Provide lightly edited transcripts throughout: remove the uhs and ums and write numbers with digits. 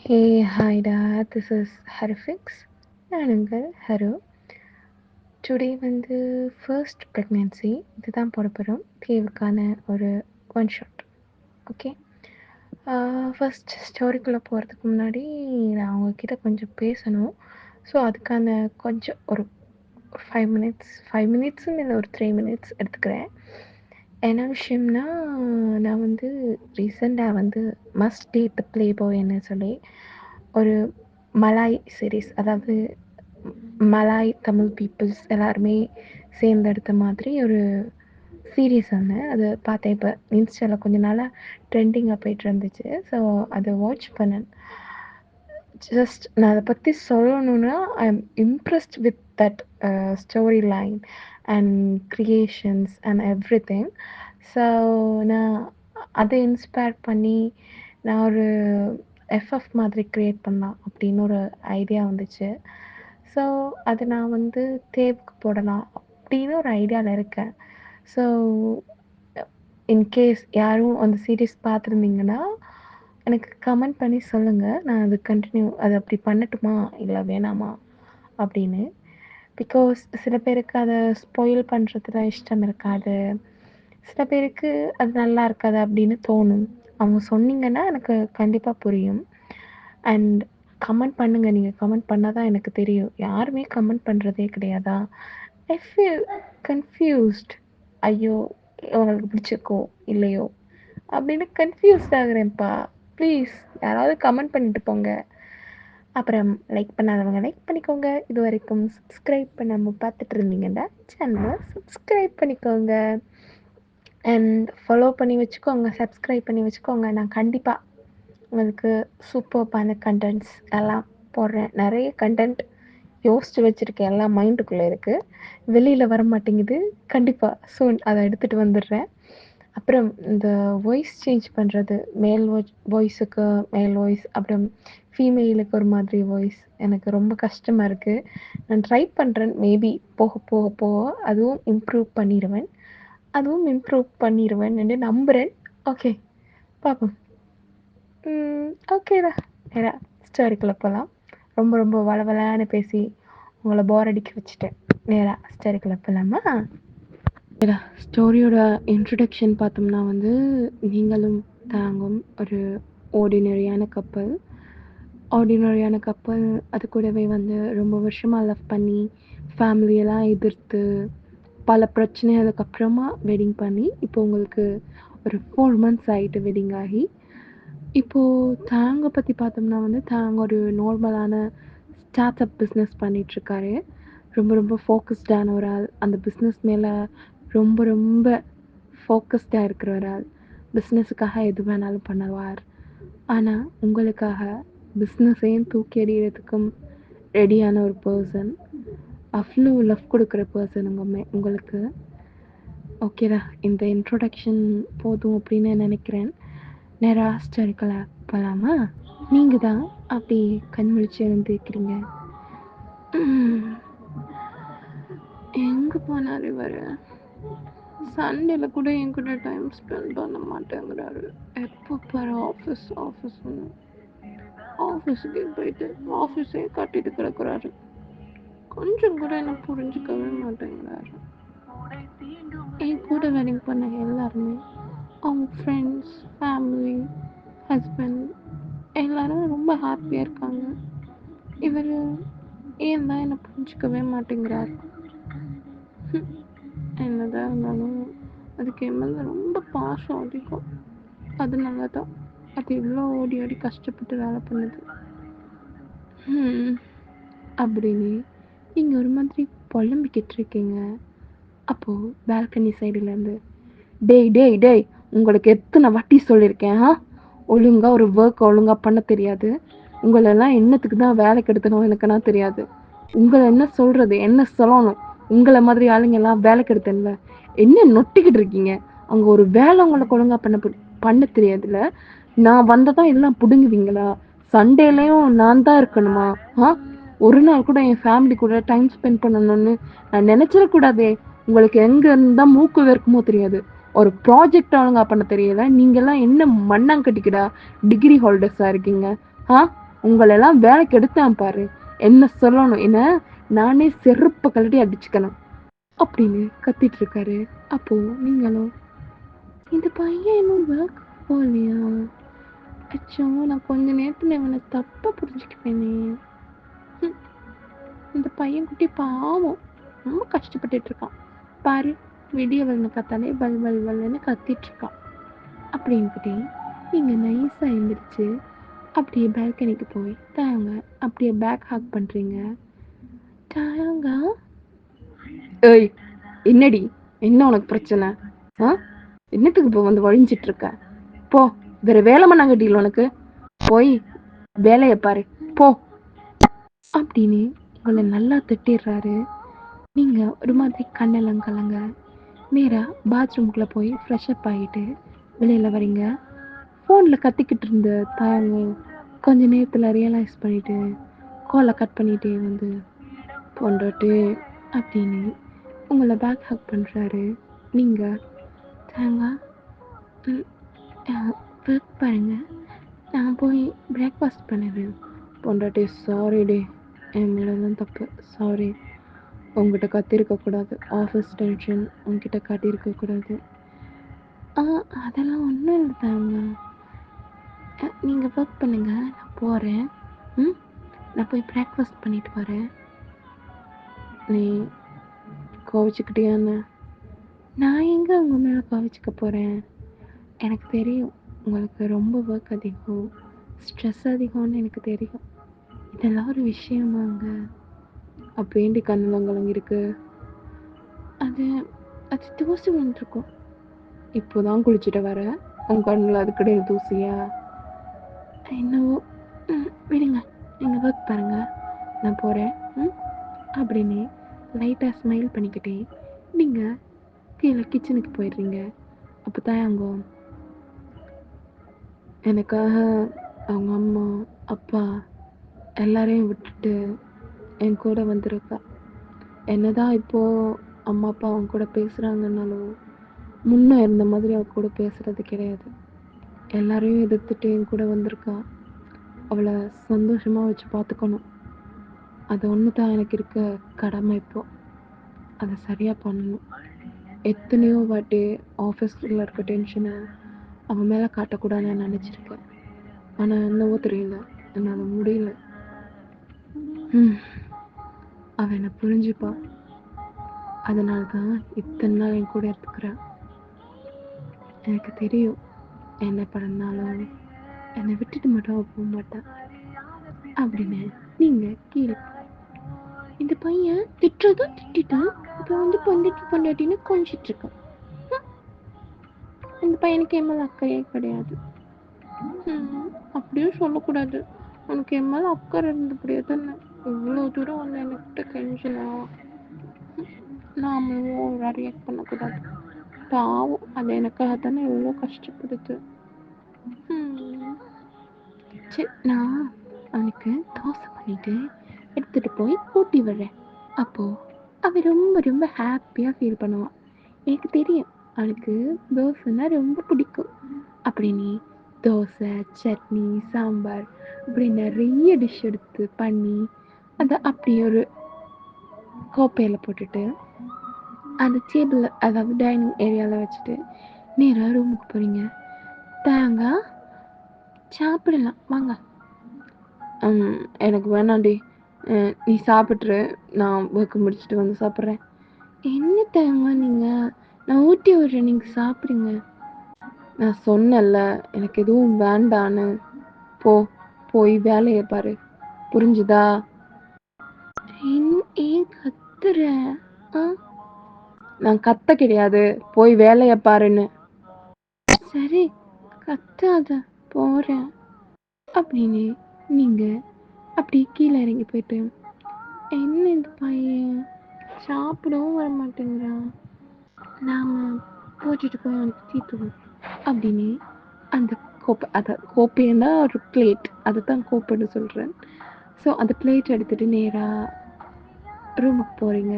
Hi Dad, this is Harifix. நான் உங்கள் ஹரு. Today வந்து ஃபர்ஸ்ட் ப்ரெக்னென்சி இதுதான் போட போகிறோம். தேவுக்கான ஒரு ஒன் ஷாட். ஓகே, ஃபர்ஸ்ட் ஸ்டோரிக்குள்ளே போகிறதுக்கு முன்னாடி நான் உங்ககிட்ட கொஞ்சம் பேசணும். ஸோ அதுக்கான கொஞ்சம் ஒரு 5 மினிட்ஸும் இல்லை ஒரு 3 மினிட்ஸ் எடுத்துக்கிறேன். என்ன விஷயம்னா, நான் வந்து ரீசெண்டாக வந்து மஸ்ட் டேட் த ப்ளே பாய்ன்னு சொல்லி ஒரு மலாய் சீரீஸ், அதாவது மலாய் தமிழ் பீப்புள்ஸ் எல்லாருமே சேர்ந்தெடுத்த மாதிரி ஒரு சீரீஸ் ஒன்று அது பார்த்தேன். இப்போ இன்ஸ்டாவில் கொஞ்ச நாளாக ட்ரெண்டிங்காக போயிட்டு இருந்துச்சு. ஸோ அதை வாட்ச் பண்ணேன். ஜஸ்ட் நான் அதை பற்றி சொல்லணுன்னா, I am impressed with that story line and creations and every thing. So நான் அதை இன்ஸ்பயர் பண்ணி நான் ஒரு எஃப்எஃப் மாதிரி க்ரியேட் பண்ணலாம் அப்படின்னு ஒரு ஐடியா வந்துச்சு. ஸோ அது நான் வந்து தேவுக்கு போடலாம் அப்படின்னு ஒரு ஐடியாவில் இருக்கேன். ஸோ இன்கேஸ் யாரும் அந்த சீரீஸ் பார்த்துருந்தீங்கன்னா எனக்கு கமெண்ட் பண்ணி சொல்லுங்கள். நான் அது அது அப்படி பண்ணட்டுமா இல்லை வேணாமா அப்படின்னு. பிகாஸ் சில பேருக்கு அதை ஸ்பாயில் பண்ணுறதுல இஷ்டம் இருக்காது, சில பேருக்கு அது நல்லா இருக்காது அப்படின்னு தோணும். அவங்க சொன்னீங்கன்னா எனக்கு கண்டிப்பாக புரியும். அண்ட் கமெண்ட் பண்ணுங்கள். நீங்கள் கமெண்ட் பண்ணால் தான் எனக்கு தெரியும். யாருமே கமெண்ட் பண்ணுறதே கிடையாதா? I feel confused. ஐயோ, உங்களுக்கு பிடிச்சிருக்கோ இல்லையோ அப்படின்னு கன்ஃபியூஸ்ட் ஆகுறேன்ப்பா. ப்ளீஸ் யாராவது கமெண்ட் பண்ணிட்டு போங்க. அப்புறம் லைக் பண்ணாதவங்க லைக் பண்ணிக்கோங்க. இது வரைக்கும் சப்ஸ்கிரைப் பண்ணாமல் பார்த்துட்டு இருந்தீங்கன்னா சேனலை சப்ஸ்கிரைப் பண்ணிக்கோங்க. அண்ட் ஃபாலோ பண்ணி வச்சுக்கோங்க, சப்ஸ்கிரைப் பண்ணி வச்சுக்கோங்க. நான் கண்டிப்பாக உங்களுக்கு சூப்பர்பான கண்டென்ட்ஸ் எல்லாம் போடுறேன். நிறைய கண்டென்ட் யோசித்து வச்சுருக்கேன், எல்லாம் மைண்டுக்குள்ளே இருக்குது, வெளியில் வர மாட்டேங்குது. கண்டிப்பாக சூன் அதை எடுத்துகிட்டு வந்துடுறேன். அப்புறம் இந்த வாய்ஸ் சேஞ்ச் பண்ணுறது, மேல் வாய்ஸுக்கு மேல் வாய்ஸ், அப்புறம் ஃபீமேலுக்கு ஒரு மாதிரி வாய்ஸ் எனக்கு ரொம்ப கஷ்டமாக இருக்குது. நான் ட்ரை பண்ணுறேன். மேபி போக போக போக அதுவும் இம்ப்ரூவ் பண்ணிடுவேன் என்று நம்புகிறேன். ஓகே, பார்ப்போம். ஓகேடா, நேரா ஸ்டோரிக்குள்ளே போகலாம். ரொம்ப ரொம்ப வளவலான்னு பேசி உங்களை போர் அடிக்க வச்சுட்டேன். நேராக ஸ்டோரிக்குள்ளே போகலாமா? ஸ்டோரியோட இன்ட்ரடக்ஷன் பார்த்தோம்னா வந்து, நீங்களும் தாங்கும் ஒரு ஆர்டினரியான கப்பல். அது கூடவே வந்து ரொம்ப வருஷமாக லவ் பண்ணி ஃபேமிலியெல்லாம் எதிர்த்து பல பிரச்சனை, அதுக்கப்புறமா வெட்டிங் பண்ணி இப்போ உங்களுக்கு ஒரு 4 months ஆகிட்டு வெட்டிங் ஆகி. இப்போது தாங்கை பற்றி பார்த்தோம்னா வந்து, தாங்க ஒரு நார்மலான ஸ்டார்ட் அப் பிஸ்னஸ் பண்ணிகிட்ருக்காரு. ரொம்ப ரொம்ப ஃபோக்கஸ்டான ஒரு ஆள். அந்த பிஸ்னஸ் மேலே ரொம்ப ரொம்ப ஃபோக்கஸ்டாக இருக்கிற ஒரு ஆள். பிஸ்னஸுக்காக எது வேணாலும் பண்ணுவார். ஆனால் உங்களுக்காக பிஸ்னஸையும் தூக்கி எறிகிறதுக்கும் ரெடியான ஒரு பர்சன். அவ்வளோ லவ் கொடுக்குற பர்சன் உங்களுக்கு. ஓகேடா, இந்த இன்ட்ரொடக்ஷன் போதும் அப்படின்னு நினைக்கிறேன். நேராக ஸ்டோரிக்குள்ள போகலாமா? நீங்கள் தான் அப்படி கண் முழிச்சு எழுந்திருக்கிறீங்க. எங்கே போனார் இவர்? சண்டேல கூட என் கூட டைம் ஸ்பெண்ட் பண்ண மாட்டேங்கிறாரு. எப்போ பாரு ஆஃபீஸுக்கு போயிட்டு ஆஃபீஸே கட்டிட்டு கிடக்குறாரு. கொஞ்சம் கூட என்ன புரிஞ்சுக்கவே மாட்டேங்கிறாரு. என் கூட வெட்டிங் பண்ண எல்லாருமே, அவங்க ஃப்ரெண்ட்ஸ், ஃபேமிலி, ஹஸ்பண்ட் எல்லாரும் ரொம்ப ஹாப்பியாக இருக்காங்க. இவர் ஏன் தான் என்னை புரிஞ்சுக்கவே மாட்டேங்கிறார்? என்னதான் இருந்தாலும் அதுக்கு என் மேலே ரொம்ப பாசம் அதிகம். அதனால தான் அது இவ்வளோ ஓடி ஓடி கஷ்டப்பட்டு வேலை பண்ணுது. அப்படின்னு நீங்கள் ஒரு மாதிரி புலம்பிக்கிட்டு இருக்கீங்க. அப்போது பால்கனி சைடுலேருந்து, டேய் டேய் டேய், உங்களுக்கு எத்தனை வாட்டி சொல்லியிருக்கேன், ஒழுங்காக ஒரு ஒர்க் ஒழுங்காக பண்ண தெரியாது. உங்களெல்லாம் என்னத்துக்கு தான் வேலைக்கு எடுத்தணும் எனக்குன்னா தெரியாது. உங்களை என்ன சொல்கிறது, என்ன சொல்லணும்? உங்களை மாதிரி ஆளுங்கெல்லாம் வேலைக்கு எடுத்தேன்ல, என்ன நொட்டிக்கிட்டு இருக்கீங்க? அங்கே ஒரு வேலை உங்களுக்கு ஒழுங்காக பண்ண தெரியாதுல்ல. நான் வந்ததான் எல்லாம் பிடுங்குவீங்களா? சண்டேலையும் நான் தான் இருக்கணுமா? ஒரு நாள் கூட என் ஃபேமிலி கூட டைம் ஸ்பெண்ட் பண்ணணும்னு நான் நினச்சிடக்கூடாதே. உங்களுக்கு எங்கே இருந்தால் மூக்கு வேர்க்குமோ தெரியாது. ஒரு ப்ராஜெக்ட் ஒழுங்காக பண்ண தெரியல. நீங்கள்லாம் என்ன மண்ணாங்கட்டிக்கிடா டிகிரி ஹோல்டர்ஸாக இருக்கீங்க? உங்களெல்லாம் வேலைக்கு எடுத்தேன் பாரு, என்ன சொல்லணும், என்ன நானே செருப்ப கழட்டி அடிச்சுக்கணும் அப்படின்னு கத்திட்டு இருக்காரு. அப்போ நீங்களும் இந்த பையன் இன்னும் ஒர்க் போகலையா, அச்சோ நான் கொஞ்ச நேரத்துல இவனை தப்பா புரிஞ்சுக்குவேனே, இந்த பையன் குட்டி பாவம் ரொம்ப கஷ்டப்பட்டுட்டு இருக்கான் பாரு, விடிய வரணும் கத்தாலே பல் பல் பல்லுன்னு கத்திட்டு இருக்கான் அப்படின்னுக்கிட்டே நீங்க நைஸா எழுந்திரிச்சு அப்படியே பால்கனிக்கு போய் தாங்க அப்படியே பேக் ஹாக் பண்றீங்க. தாங்க ஏய் என்னடி, என்ன உனக்கு பிரச்சனை? என்னத்துக்கு இப்போ வந்து வழிஞ்சிட்டு இருக்க? போ, வேற வேலை பண்ணாங்கட்டியில் உனக்கு, போய் வேலையை பாரு போ அப்படின்னு உங்களை நல்லா திட்டிடுறாரு. நீங்க ஒரு மாதிரி கண்ணெல்லாம் கலங்க நேரா பாத்ரூம்குள்ள போய் ஃப்ரெஷ் அப் ஆகிட்டு வெளியில வரீங்க. ஃபோனில் கத்திக்கிட்டு இருந்த தாங்க கொஞ்ச நேரத்தில் ரியலைஸ் பண்ணிட்டு காலை கட் பண்ணிட்டே வந்து பொண்டாட்டி அப்படின்னு உங்களை பேக் ஹக் பண்ணுறாரு. நீங்கள் தேங்காய் ஒர்க் பாருங்க, நான் போய் பிரேக்ஃபாஸ்ட் பண்ணுவேன். பொண்டாட்டி சாரி டே, என் மேலே தான் தப்பு, சாரி, உங்ககிட்ட கத்திருக்கக்கூடாது, ஆஃபீஸ் டென்ஷன் உங்ககிட்ட காட்டியிருக்கக்கூடாது. அதெல்லாம் ஒன்றும் இல்லை தாங்க, நீங்கள் ஒர்க் பண்ணுங்க, நான் போகிறேன். நான் போய் பிரேக்ஃபாஸ்ட் பண்ணிட்டு வரேன். நீ கோவிச்சுக்கிட்டியான்னு? நான் எங்கே உங்கள் மேலே கோவிச்சுக்க போகிறேன்? எனக்கு தெரியும் உங்களுக்கு ரொம்ப ஒர்க் அதிகம், ஸ்ட்ரெஸ் அதிகம்னு எனக்கு தெரியும். இதெல்லாம் ஒரு விஷயமாங்க அப்படின்ட்டு கண்ணில் கலங்கிருக்கு. அது அது தூசி வந்துருக்கும். இப்போதான் குளிச்சுட்டு வர உங்கள் கண்ணில் அது கிடையாது தூசியா? என்னவோ விடுங்க, நீங்கள் ஒர்க் பாருங்க, நான் போகிறேன் அப்படின்னு லைட்டாக ஸ்மைல் பண்ணிக்கிட்டே நீங்கள் கீழே கிச்சனுக்கு போயிடுறீங்க. அப்போ தான் அவங்க எனக்காக அவங்க அம்மா அப்பா எல்லாரையும் விட்டுட்டு என் கூட வந்திருக்கா. என்னதான் இப்போது அம்மா அப்பா அவங்க கூட பேசுகிறாங்கன்னாலும் முன்னே இருந்த மாதிரி அவ கூட பேசுகிறது கிடையாது. எல்லாரையும் எதிர்த்துட்டு என் கூட வந்திருக்கா. அவளை சந்தோஷமாக வச்சு பார்த்துக்கணும், அது ஒன்று தான் எனக்கு இருக்க கடமை. இப்போது அதை சரியாக பண்ணணும். எத்தனையோ வாட்டி ஆஃபீஸில் இருக்க டென்ஷனை அவன் மேலே காட்டக்கூடாதுன்னு நினச்சிருக்கேன். ஆனால் என்னவோ தெரியல, என்னால் முடியல. அவன் என்னை புரிஞ்சுப்பா, அதனால தான் இத்தனை நாள் என் கூட எடுத்துக்கிறேன். எனக்கு தெரியும் என்ன பண்ணாலும் என்னை விட்டுட்டு மட்டும் போக மாட்டான் அப்படின்னு நீங்கள் கீழே. இந்த பையன் திட்டுறதும் திட்டான், இப்போ வந்து பொண்டாட்டின்னு கொஞ்சிட்டு இருக்கான். இந்த பையனுக்கு என் மேலே அக்கறையே கிடையாது. அப்படியும் சொல்லக்கூடாது, உனக்கு என் மேலே அக்கறை இருந்தபடியே தானே இவ்வளோ தூரம் வந்து என்கிட்ட கெஞ்சனா. நாமளும் ரியாக்ட் பண்ணக்கூடாது, பாவம் அது எனக்காக தானே எவ்வளோ கஷ்டப்படுது. சரி, நான் அவனுக்கு தோசை பண்ணிட்டு எடுத்துகிட்டு போய் ஊட்டி விடுறேன். அப்போது அவன் ரொம்ப ரொம்ப ஹாப்பியாக ஃபீல் பண்ணுவான். எனக்கு தெரியும் அவனுக்கு தோசைன்னா ரொம்ப பிடிக்கும் அப்படின்னு தோசை சட்னி சாம்பார் இப்படி நிறைய டிஷ் எடுத்து பண்ணி அதை அப்படி ஒரு கோப்பையில் போட்டுட்டு அந்த டேபிளில், அதாவது டைனிங் ஏரியாவில் வச்சுட்டு நேராக ரூமுக்கு போகிறீங்க. தேங்காய் சாப்பிடலாம் வாங்க. எனக்கு வேணாண்டி, நீ சாப்பிட்ரு, நான் ஒர்க்கு முடிச்சுட்டு வந்து சாப்பிட்றேன். என்ன தேங்காய் நீங்கள், நான் ஊட்டி விடுறேன், நீங்கள் சாப்பிடுங்க. நான் சொன்னேன்ல எனக்கு எதுவும் வேண்டான்னு, போய் வேலையை பாரு, புரிஞ்சுதா? ஏன் கத்துற? நான் கத்த கிடையாது, போய் வேலையை பாருன்னு. சரி கத்தாத, போகிறேன் அப்படின்னு நீங்கள் அப்படி கீழே இறங்கி போயிட்டு, என்ன இந்த பையன் சாப்பிடவும் வர மாட்டேங்கிறான், நாம் போட்டுட்டு போய் அவனுக்கு தீத்துவோம் அப்படின்னு அந்த கோப்பை, அதை கோப்பைன்னா ஒரு பிளேட், அதை தான் கோப்பைன்னு சொல்கிறேன். ஸோ அந்த பிளேட் எடுத்துகிட்டு நேராக ரூமுக்கு போகிறீங்க.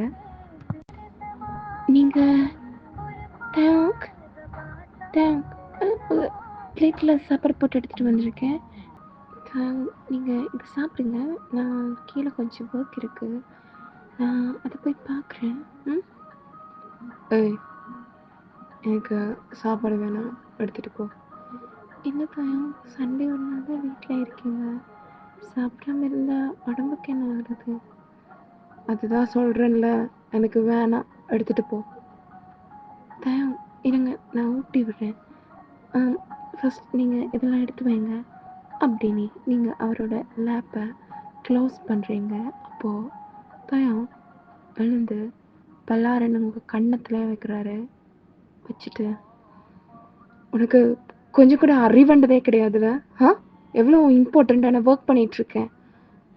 நீங்கள் பிளேட்டில் சாப்பாடு போட்டு எடுத்துகிட்டு வந்திருக்கேன், நீங்கள் இதை சாப்பிடுங்க. நான் கீழே கொஞ்சம் ஒர்க் இருக்குது, நான் அதை போய் பார்க்குறேன். ம். ஏய், எனக்கு சாப்பாடு வேணாம், எடுத்துகிட்டு போ. என்ன தாயம், சண்டே ஒரு நாள் தான் வீட்டில் இருக்கீங்க, சாப்பிடாம இருந்தால் உடம்புக்கு என்ன ஆகுறது? அதுதான் சொல்கிறேன்ல, எனக்கு வேணாம், எடுத்துகிட்டு போ. தாயம் இருங்க, நான் ஊட்டி விடுறேன். ஃபஸ்ட் நீங்கள் இதெல்லாம் எடுத்து வைங்க அப்படின்னு நீங்கள் அவரோட லேப்பை க்ளோஸ் பண்ணுறீங்க. அப்போது தாயம் எழுந்து பல்லாரன்னு உங்கள் கன்னத்தில் வைக்கிறாரு. வச்சுட்டு, உனக்கு கொஞ்சம் கூட அறிவண்டதே கிடையாதுல்ல? எவ்வளோ இம்பார்ட்டண்ட்டான ஒர்க் பண்ணிகிட்ருக்கேன்,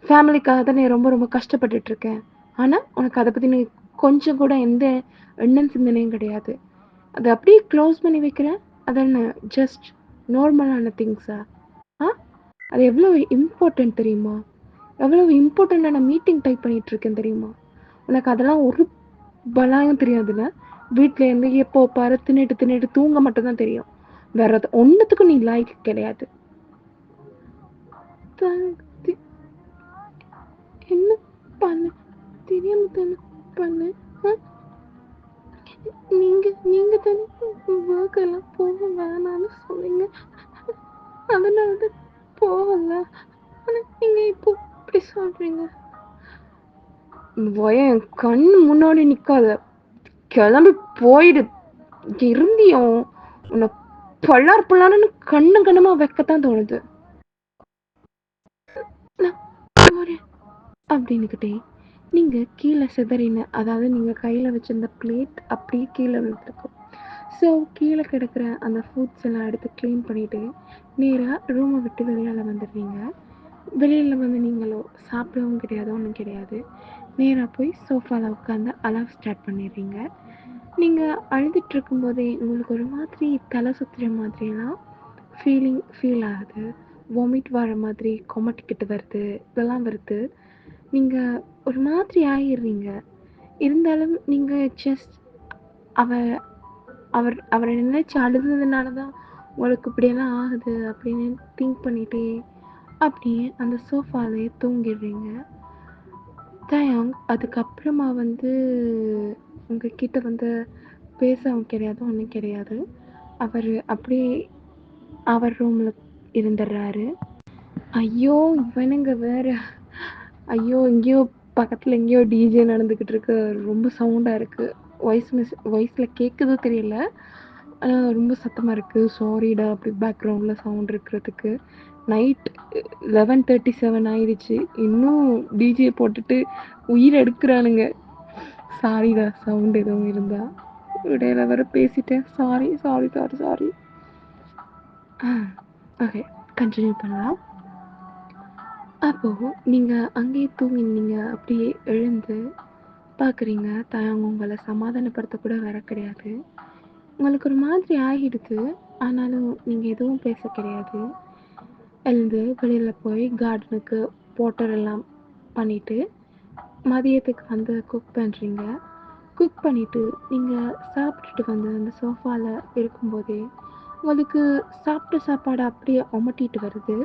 ஃபேமிலிக்காக தான் நீ ரொம்ப ரொம்ப கஷ்டப்பட்டுட்ருக்கேன். ஆனால் உனக்கு அதை பற்றி நீ கொஞ்சம் கூட எந்த எண்ணம் சிந்தனையும் கிடையாது. அதை அப்படியே க்ளோஸ் பண்ணி வைக்கிறேன். அது என்ன ஜஸ்ட் நார்மலான திங்ஸா? அது எவ்வளோ இம்பார்ட்டண்ட் தெரியுமா? எவ்வளோ இம்பார்ட்டண்ட்டான மீட்டிங் டைப் பண்ணிகிட்ருக்கேன் தெரியுமா? உனக்கு அதெல்லாம் ஒரு பலாயும் தெரியாதுல்ல? வீட்டில் இருந்து எப்போ பாரு தின்னுட்டு தூங்க மட்டும்தான் தெரியும். வேற ஒன்றுத்துக்கும் நீ லாய்க்கு கிடையாது. என்ன பண்ண தெரியாம தானே பண்ண. நீங்க தானே ஒர்க் எல்லாம் போக வேணாம்னு சொன்னீங்க, அதனால தான் போகல. ஆனால் நீங்கள் இப்போ இப்படி சொல்கிறீங்க. என் கண்ணு முன்னாடி நிற்காத, கிளம்பி போயிடு. இருந்தியும் உன்னை பல்லார்னு கண்ணுமா வைக்கத்தான் தோணுது. அப்படின்னுக்கிட்டே நீங்கள் கீழே சிதறின, அதாவது நீங்கள் கையில் வச்சிருந்த பிளேட் அப்படியே கீழே விழுந்துருக்கும். ஸோ கீழே கிடக்கிற அந்த ஃபுட்ஸ் எல்லாம் எடுத்து க்ளீன் பண்ணிவிட்டு நேராக ரூமை விட்டு வெளியால் வந்துடுவீங்க. வெளியில் வந்து நீங்களோ சாப்பிடவும் கிடையாது, ஒன்றும் கிடையாது. நேராக போய் சோஃபாவில் உட்காந்து அலாவ் ஸ்டார்ட் பண்ணிடுறீங்க. நீங்கள் அழுதுட்டு இருக்கும்போதே உங்களுக்கு ஒரு மாதிரி தலை சுற்றுற மாதிரியெல்லாம் ஃபீல் ஆகுது. வாமிட் வர மாதிரி கொமட்டிக்கிட்டு வருது, இதெல்லாம் வருது. நீங்கள் ஒரு மாதிரி ஆகிடுறீங்க. இருந்தாலும் நீங்கள் ஜஸ்ட் அவரை நினைச்சு அழுதுனால தான் உங்களுக்கு இப்படியெல்லாம் ஆகுது அப்படின்னு திங்க் பண்ணிட்டே அப்படியே அந்த சோஃபாலே தூங்கிடுறீங்க. தயாங் அதுக்கப்புறமா வந்து உங்ககிட்ட வந்து பேசவும் கிடையாது, ஒன்றும் கிடையாது. அவர் அப்படியே அவர் ரூமில் இருந்துடுறாரு. ஐயோ இவனுங்க வேற, ஐயோ எங்கேயோ பக்கத்தில் எங்கேயோ டிஜே நடந்துக்கிட்டு இருக்கு, ரொம்ப சவுண்டாக இருக்குது, வாய்ஸில் கேட்குதோ தெரியல, ஆனால் ரொம்ப சத்தமாக இருக்குது. சாரிடா அப்படி பேக்ரவுண்டில் சவுண்ட் இருக்கிறதுக்கு. நைட் 11:37 ஆயிடுச்சு, இன்னும் டிஜே போட்டுட்டு உயிர் எடுக்கிறானுங்க. சாரிடா சவுண்ட் எதுவும் இருந்தா, இடையில வேற பேசிட்டேன், sorry sorry sorry sorry. Okay, continue பண்ணலாம். அப்போது நீங்கள் அங்கேயே தூங்கினீங்க. அப்படியே எழுந்து பார்க்குறீங்க, தாங்க உங்களை சமாதானப்படுத்த கூட வர கிடையாது. உங்களுக்கு ஒரு மாதிரி ஆகிடுது, ஆனாலும் நீங்கள் எதுவும் பேச கிடையாது. எழுந்து வெளியில் போய் கார்டனுக்கு வாட்டர் எல்லாம் பண்ணிவிட்டு மதியத்துக்கு வந்து குக் பண்ணுறீங்க. குக் பண்ணிவிட்டு நீங்கள் சாப்பிட்டுட்டு வந்து அந்த சோஃபாவில் இருக்கும்போதே உங்களுக்கு சாப்பிட்ட சாப்பாடு அப்படியே ஒமட்டிட்டு வருது.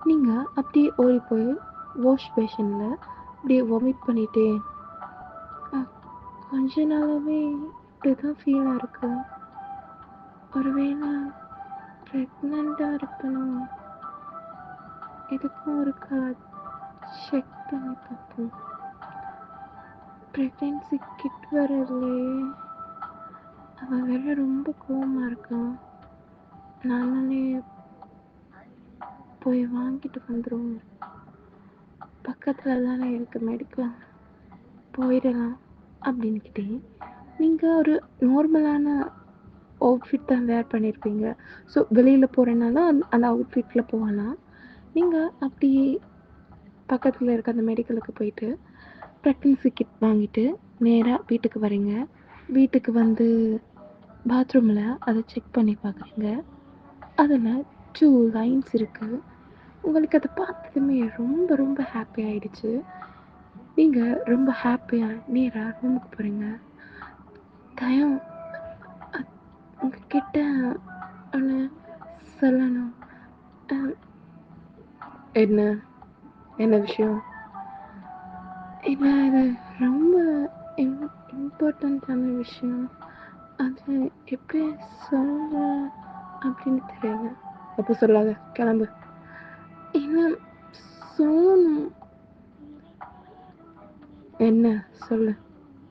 நீங்கள் அப்படியே ஓடி போய் வாஷ் பேஷனில் அப்படியே வாமிட் பண்ணிட்டே, கொஞ்ச நாளாகவே இப்படி தான் ஃபீலாக இருக்கு, ஒருவேளை ப்ரெக்னெண்ட்டாக இருக்கணும், எதுக்கும் இருக்கா செக் பண்ணி பார்ப்போம். ப்ரெக்னென்சி கிட் வரலையே, அவன் வேற ரொம்ப கோவமாக இருக்கான், நானே போய் வாங்கிட்டு வந்துடுவோம், பக்கத்தில் தானே இருக்குது மெடிக்கல், போயிடலாம் அப்படின்னுக்கிட்டே நீங்கள் ஒரு நார்மலான அவுட்ஃபிட் தான் வேர் பண்ணியிருப்பீங்க. ஸோ வெளியில் போகிறனால அந்த அவுட்ஃபிட்டில் போகலாம். நீங்கள் அப்படியே பக்கத்தில் இருக்க அந்த மெடிக்கலுக்கு போயிட்டு ப்ரெக்னன்சி கிட் வாங்கிட்டு நேராக வீட்டுக்கு வரீங்க. வீட்டுக்கு வந்து பாத்ரூமில் அதை செக் பண்ணி பார்க்குறீங்க. அதில் 2 லைன்ஸ் இருக்குது. உங்களுக்கு அதை பார்த்ததுமே ரொம்ப ரொம்ப ஹாப்பி ஆகிடுச்சு. நீங்கள் ரொம்ப ஹாப்பியாக நேராக ரூமுக்கு போகிறீங்க. தயம் உங்ககிட்ட ஒன்று சொல்லணும். என்ன என்ன விஷயம்? இல்லை, இது ரொம்ப இம்பார்ட்டண்ட்டான விஷயம். அது எப்படி சொல்ல அப்படின்னு தெரியல. அப்போ சொல்லாத, கிளம்பு. இல்லை, சொல்லணும். என்ன சொல்லு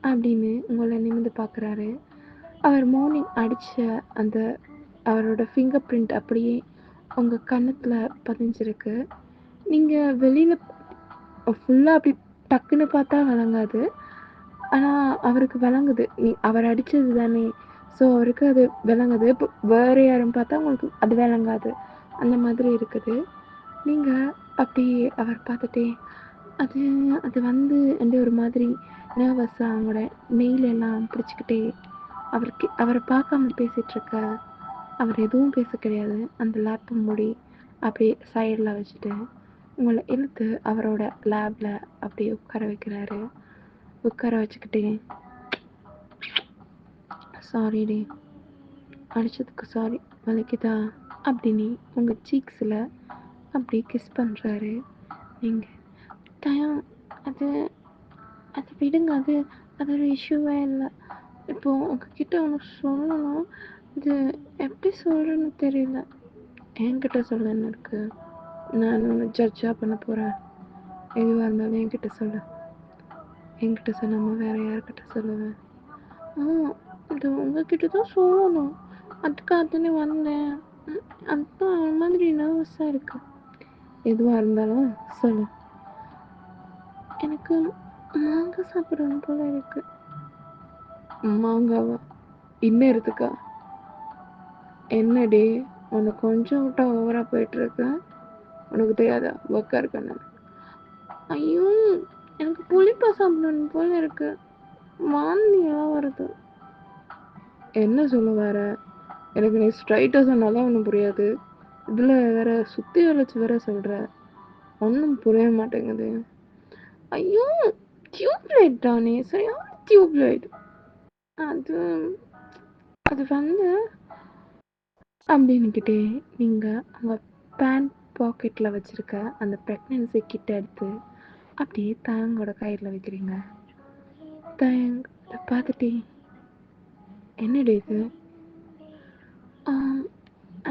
அப்படின்னு உங்களை நிமிர்ந்து பார்க்குறாரு. அவர் மார்னிங் அடித்த அந்த அவரோட ஃபிங்கர் பிரிண்ட் அப்படியே உங்கள் கன்னத்தில் பதிஞ்சிருக்கு. நீங்கள் வெளியில் ஃபுல்லாக அப்படி டக்குன்னு பார்த்தா விளங்காது, ஆனால் அவருக்கு விளங்குது. அவர் அடித்தது தானே, ஸோ அவருக்கு அது விளங்குது. இப்போ வேறு யாரும் பார்த்தா உங்களுக்கு அது விளங்காது, அந்த மாதிரி இருக்குது. நீங்கள் அப்படி அவர் பார்த்துட்டே அது அது வந்து அந்த ஒரு மாதிரி நர்வஸாக அவங்களோட நெயிலெல்லாம் பிடிச்சிக்கிட்டே அவரை பார்க்காம பேசிகிட்ருக்க. அவர் எதுவும் பேச கிடையாது. அந்த லேப்பை மூடி அப்படியே சைடில் வச்சுட்டு உங்களை இழுத்து அவரோட லேபில் அப்படியே உட்கார வைக்கிறாரு. உட்கார வச்சுக்கிட்டே, சாரிடி, அடித்ததுக்கு சாரி, வலிக்குதா அப்படின்னு உங்கள் சீக்ஸில் அப்படி கிஸ் பண்ணுறாரு. நீங்கள் தயம் அது அது விடுங்க, அது ஒரு இஷ்யூவே இல்லை. இப்போது உங்ககிட்ட ஒன்று சொல்லணும், இது எப்படி சொல்கிறேன்னு தெரியல. என்கிட்ட சொல்லன்னு இருக்கு, நான் ஒன்று ஜட்ஜாக பண்ண போகிறேன். எதுவாக இருந்தாலும் என்கிட்ட சொல்ல. என்கிட்ட சொல்லாமல் வேறு யார்கிட்ட சொல்லுவேன்? இது உங்ககிட்ட தான் சொல்லணும், அதுக்காக தானே வந்தேன். அதுதான் ஒரு மாதிரி நர்வஸாக இருக்கு. எதுவாக இருந்தாலும் சொல்லு. எனக்கு மாங்காய் சாப்பிடணும் போல இருக்கு. மாங்காவா? இன்னும் இருக்குக்கா? என்னடி உனக்கு கொஞ்சம் விட்டா ஓவராக போயிட்டுருக்கு. உனக்கு தெரியாதா ஒர்க்காக இருக்கேன்னு? ஐயோ, எனக்கு புளிப்பா சாப்பிடணும் போல இருக்கு. வாந்தியெல்லாம் வருது. என்ன சொல்ல வர? எனக்கு நீ ஸ்ட்ரைட்டாக சொன்னாலும் ஒன்றும் புரியாது, இதில் வேற சுற்றி வளைச்சி வேற சொல்கிற. ஒன்றும் புரிய மாட்டேங்குது. ஐயோ, டியூப்லைட் தானே, சரியான டியூப்லைட். அது அது வந்து அப்படின்னுக்கிட்டே நீங்கள் உங்கள் பேண்ட் பாக்கெட்டில் வச்சுருக்க அந்த ப்ரெக்னென்சி கிட்ட எடுத்து அப்படியே தயங்கோட கையில் வைக்கிறீங்க. தயங்க பார்த்துட்டே, என்னடி இது?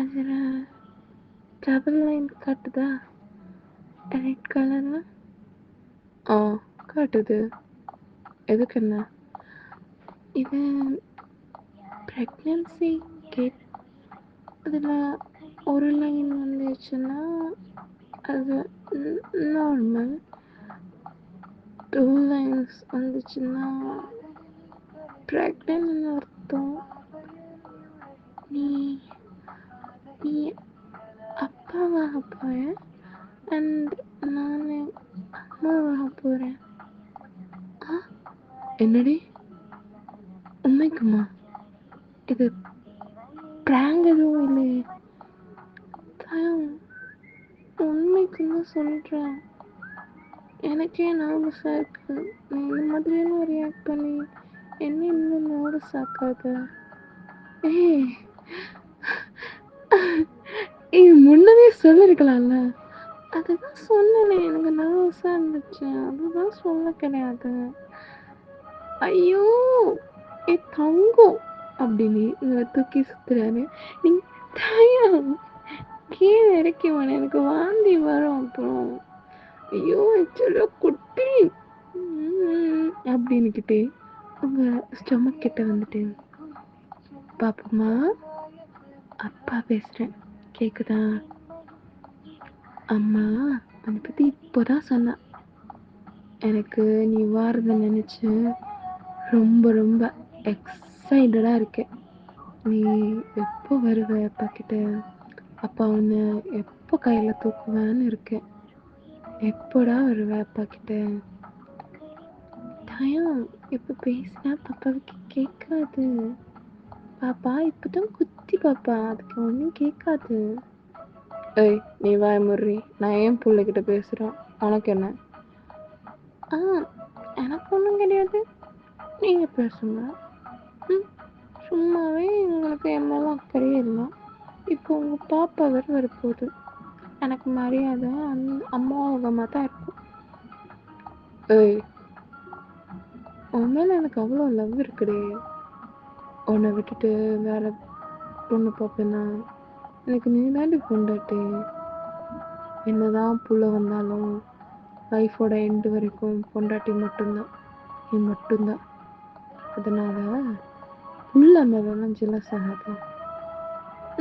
அதில் டபுள் லைன் காட்டுதா ரெட் கலரில்? காட்டுது. எதுக்கு என்ன? இது ப்ரெக்னென்சி கிட். அதில் ஒரு லைன் வந்துச்சுன்னா அது நார்மல், 2 லைன்ஸ் வந்துச்சுன்னா ப்ரெக்னென்ட்னு அர்த்தம். நீ நீ அப்பாவாக போகிற அண்ட் நான் அம்மாவாக போகிறேன். என்னடி? உண்மைக்குமா? இது ப்ராங்க் எதுவும் இல்லையே? உண்மைக்குன்னு சொல்கிறேன். எனக்கே நர்வஸாக இருக்கு. நீ இந்த மாதிரியெல்லாம் ரியாக்ட் பண்ணி என்ன இன்னும் நர்வஸ் ஆக்காத. முன்னவே சொல்லிருக்கலாம்ல. அதுதான் சொன்னேனே, எனக்கு நர்வஸாக இருந்துச்சு, அதுதான் சொல்ல கிடையாது. ஐயோ, ஏ தங்கம் அப்படின்னு இவரை தூக்கி சுத்துறாரு. நீங்க தயம் கீழே இறக்கி வேணும், எனக்கு வாந்தி வரும் அப்புறம். ஐயோ சொல்ல குட்டி அப்படின்னுக்கிட்டே உங்க ஸ்டொமக் கிட்ட வந்துட்டு, பாப்பமா அப்பா பேசுறேன், கேக்குதா? அம்மா அதை பத்தி இப்போதான் சொன்ன. எனக்கு நீ வாரத நினைச்சு ரொம்ப ரொம்ப எக்ஸைட்டடா இருக்கேன். நீ எப்போ வருவ அப்பா கிட்ட? அப்பா உன்னை எப்போ கையில் தூக்குவேன்னு இருக்கேன். எப்போடா வருவ அப்பா கிட்ட? தயம் இப்போ பேசினா பாப்பாவுக்கு கேட்காது. பாப்பா இப்போதான் குத்தி பாப்பா, அதுக்கு ஒன்றும் கேட்காது. ஏய் நீ வாய முறி, நான் ஏன் பிள்ளைகிட்ட பேசுகிறேன், உனக்கு என்ன? எனக்கு ஒன்றும் கிடையாது, நீங்கள் பேசுங்க. சும்மாவே உங்களுக்கு என் மேலே அக்கறையே இல்லை. இப்போ உங்கள் பாப்பா வேறு வரப்போகுது. எனக்கு மரியாதை அம்மாவகமாக தான் இருக்கும். ஏய், உன் மேலே எனக்கு அவ்வளோ லவ் இருக்குடே. உன்னை விட்டுட்டு வேற பொண்ணு பார்ப்பேன்னா எனக்கு நீ தாண்டி பொண்டாட்டி. என்னதான் புள்ள வந்தாலும் லைஃபோட எண்டு வரைக்கும் பொண்டாட்டி மட்டும்தான், நீ மட்டும்தான். அதனால புள்ள மேலாம் ஜெலஸ் ஆகாது.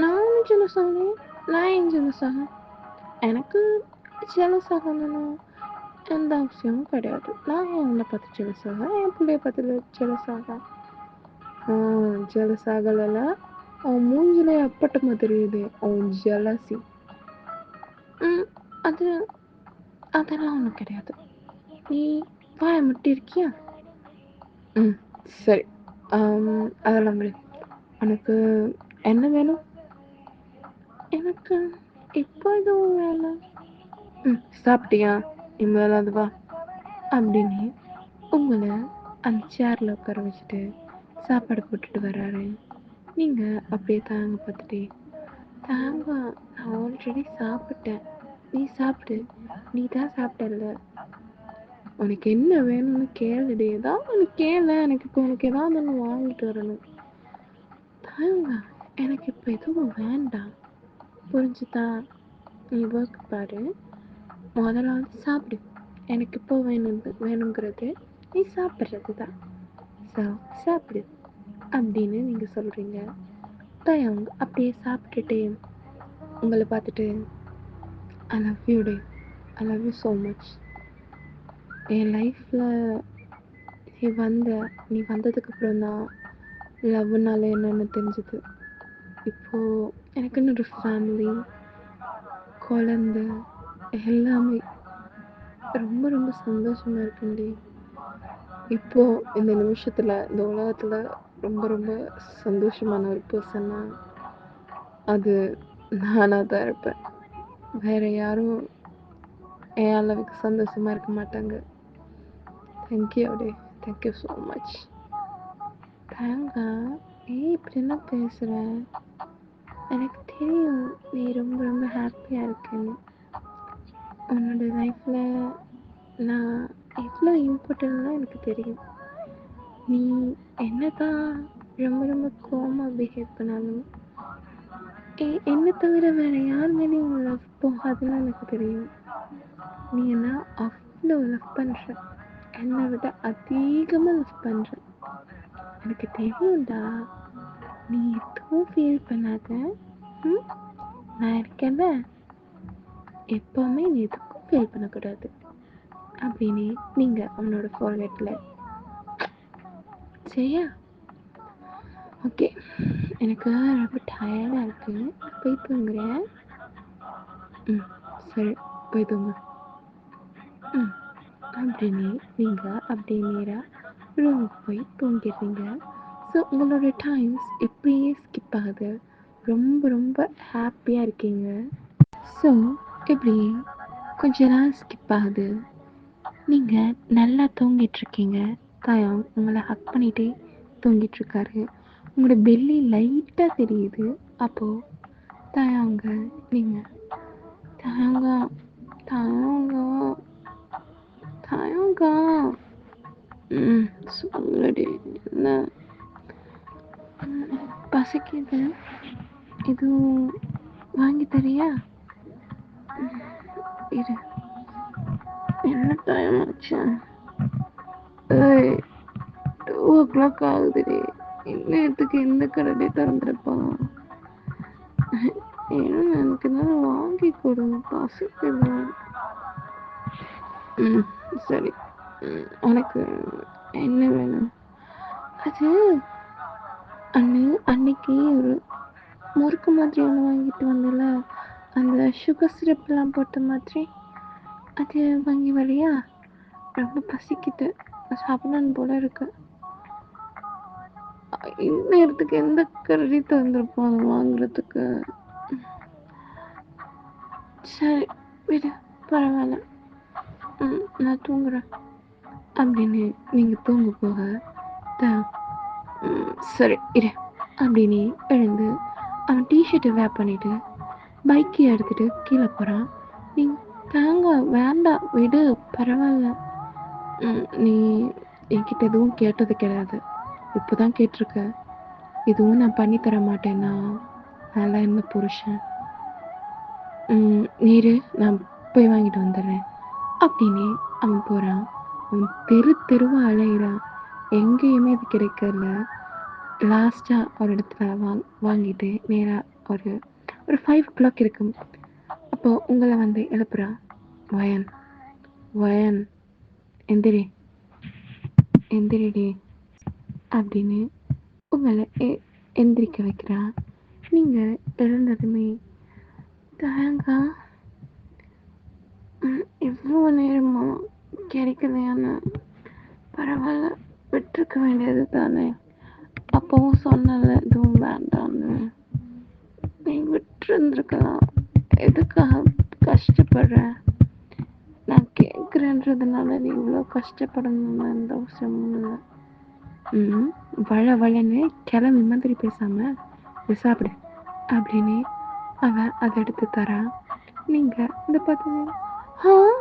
நானும் ஜெலஸ் ஆகலையே. நான் ஏன் ஜெலஸ் ஆக? எனக்கு ஜெலஸ் ஆகணும்னு எந்த அவசியமும் கிடையாது. நான் ஏன் உன்னை பார்த்து ஜெலஸ் ஆக, என் பிள்ளைய பார்த்து ஜெலஸ் ஆக? ஜெலஸ் ஆகலைல, அவன் மூஞ்சிலே அப்பட்டமாக தெரியுது அவன் ஜெலசி. அது அதெல்லாம் ஒன்றும் கிடையாது. நீ வாய மட்டும் இருக்கியா? சரி, அதெல்லாம் விடு. உனக்கு என்ன வேணும்? எனக்கு இப்போ எதுவும் வேலை. சாப்பிட்டியா? இனிமேல் அது வா அப்படின்னு உங்களை அந்த சேரில் உட்கார வச்சுட்டு சாப்பாடு போட்டுட்டு வர்றாரு. நீங்கள் அப்படியே தாங்க பார்த்துட்டே, தாங்க நான் ஆல்ரெடி சாப்பிட்டேன், நீ சாப்பிடு, நீ தான் சாப்பிட்டல, உனக்கு என்ன வேணும்னு கேளுடி, ஏதாவது ஒன்று கேளு, எனக்கு இப்போ உனக்கு ஏதாவது ஒன்று வாங்கிட்டு வரணும். தாங்க எனக்கு இப்போ எதுவும் வேண்டாம், புரிஞ்சுதா? நீ ஒர்க் பாரு, முதலாவது சாப்பிடு, எனக்கு இப்போ வேணுங்கிறது நீ சாப்பிட்றது தான், சாப்பிடு அப்படின்னு நீங்கள் சொல்கிறீங்க. தயங்க அப்படியே சாப்பிட்டுட்டு உங்களை பார்த்துட்டு, ஐ லவ் யூ டே, I love you so much. என் லைஃப்பில் நீ வந்ததுக்கப்புறம் தான் லவ்னால என்னென்னு தெரிஞ்சுது. இப்போது எனக்குன்னு ஒரு ஃபேமிலி, குழந்தை, எல்லாமே ரொம்ப ரொம்ப சந்தோஷமாக இருக்குண்டி. இப்போது இந்த நிமிஷத்தில் இந்த உலகத்தில் ரொம்ப ரொம்ப சந்தோஷமான ஒரு பர்சன்னா அது நானாக தான் இருப்பேன். வேறு யாரும் என் அளவுக்கு சந்தோஷமாக இருக்க மாட்டாங்க. தேங்க்யூ டே, தேங்க்யூ ஸோ மச். தேங்கா இப்படி என்ன பேசுகிற? எனக்கு தெரியும் நீ ரொம்ப ரொம்ப ஹாப்பியாக இருக்கேன்னு. உன்னோட லைஃப்பில் நான் எவ்வளோ இம்பார்ட்டன்ட்லாம் எனக்கு தெரியும். நீ என்ன தான் ரொம்ப ரொம்ப கோமாக பிஹேவ் பண்ணாலும் என்னை தவிர வேறு யார் மேலேயும் உன் லவ் போகாதுன்னு எனக்கு தெரியும். நீ என்ன அவ்வளோ லவ் பண்ணுற, என்னை விட அதிகமாக லவ் பண்ணுற, எனக்கு தெரியும்டா. நீ எதுவும் ஃபீல் பண்ணாத, நான் இருக்கேன்ல, எப்போவுமே நீ எதுக்கும் ஃபீல் பண்ணக்கூடாது அப்படின்னு நீங்கள் அவனோட ஃபோர்கெட்டில். சரியா? ஓகே, எனக்கு ரொம்ப டயர்டாக இருக்குது, போய் தூங்குறேன். சரி, போய் தூங்க. அப்படின்னு நீங்கள் அப்படியே நேராக ரூமுக்கு போய் தூங்கிடுறீங்க. ஸோ உங்களோட டைம்ஸ் இப்படியே ஸ்கிப் ஆகுது, ரொம்ப ரொம்ப ஹாப்பியாக இருக்கீங்க. ஸோ இப்படி கொஞ்ச நாள் ஸ்கிப் ஆகுது, நீங்கள் நல்லா தூங்கிட்டுருக்கீங்க. தாயம் உங்களை ஹக் பண்ணிகிட்டே தூங்கிட்டுருக்காரு. உங்களோட பெல்லி லைட்டாக தெரியுது. அப்போது தாயாங்க நீங்கள் தாயாங்க தாயாங்க தாயாங்க சொல்லடி, என்ன பசிக்குது, எதுவும் வாங்கி தரியா? இரு, என்ன டைம் ஆச்சு? 2 o'clock ஆகுதுடி. இன்னத்துக்கு எந்த கடையே திறந்துருப்பாங்க? ஏன்னா எனக்கு தான் வாங்கி கொடு, பசிக்குது. சரி, உனக்கு என்ன வேணும்? அது அன்னைக்கு ஒரு முறுக்கு மாதிரி ஒன்று வாங்கிட்டு வந்தல, அந்த சுகர் சிரப்லாம் போட்ட மாதிரி, அது வாங்கி வரியா? ரொம்ப பசிக்குது, சாப்பிடணும் போல இருக்கு. இந்நேரத்துக்கு எந்த கரடி திறந்துருப்பாங்க வாங்குறதுக்கு? சரி விடு, பரவாயில்ல, நான் தூங்குறேன் அப்படின்னு நீங்கள் தூங்க போக, சரி இரு அப்படின்னு எழுந்து அவன் டிஷர்ட்டை வேர் பண்ணிவிட்டு பைக்கை எடுத்துகிட்டு கீழே போகிறான். நீ தாங்க வேண்டாம் விடு பரவாயில்ல. நீ என்கிட்ட எதுவும் கேட்டது கிடையாது, இப்போ தான் கேட்டிருக்க. இதுவும் நான் பண்ணி தர மாட்டேன்னா நல்லா என்ன புருஷன். நீரு நான் போய் வாங்கிட்டு வந்துடுறேன் அப்படின்னு அவன் போகிறான். அவன் தெருவாக அலையிறான், எங்கேயுமே அது கிடைக்கல. லாஸ்ட்டாக ஒரு இடத்துல வாங்கிட்டு நேராக ஒரு 5 o'clock இருக்கும். அப்போ உங்களை வந்து எழுப்புறா. வயன் வயன் எந்திரி எந்திரிடி அப்படின்னு உங்களை எந்திரிக்க வைக்கிறா. நீங்கள் எழுந்ததுமே தேங்கா இவ்வளோ நேரமா கிடைக்கலையான்னு, பரவாயில்ல விட்டுருக்க வேண்டியது தானே, அப்பவும் சொன்னல எதுவும் வேண்டான்னு, நீ விட்டுருந்துருக்கலாம். எதுக்காக கஷ்டப்படுற? நான் கேட்குறேன்றதுனால நீ இவ்வளோ கஷ்டப்படணும்னு எந்த அவசியமும் இல்லை. வளன்னு கிளம்பி மாதிரி பேசாம சாப்பிடு அப்படின்னு அவன் அதை எடுத்து தரான். நீங்க இந்த பார்த்து,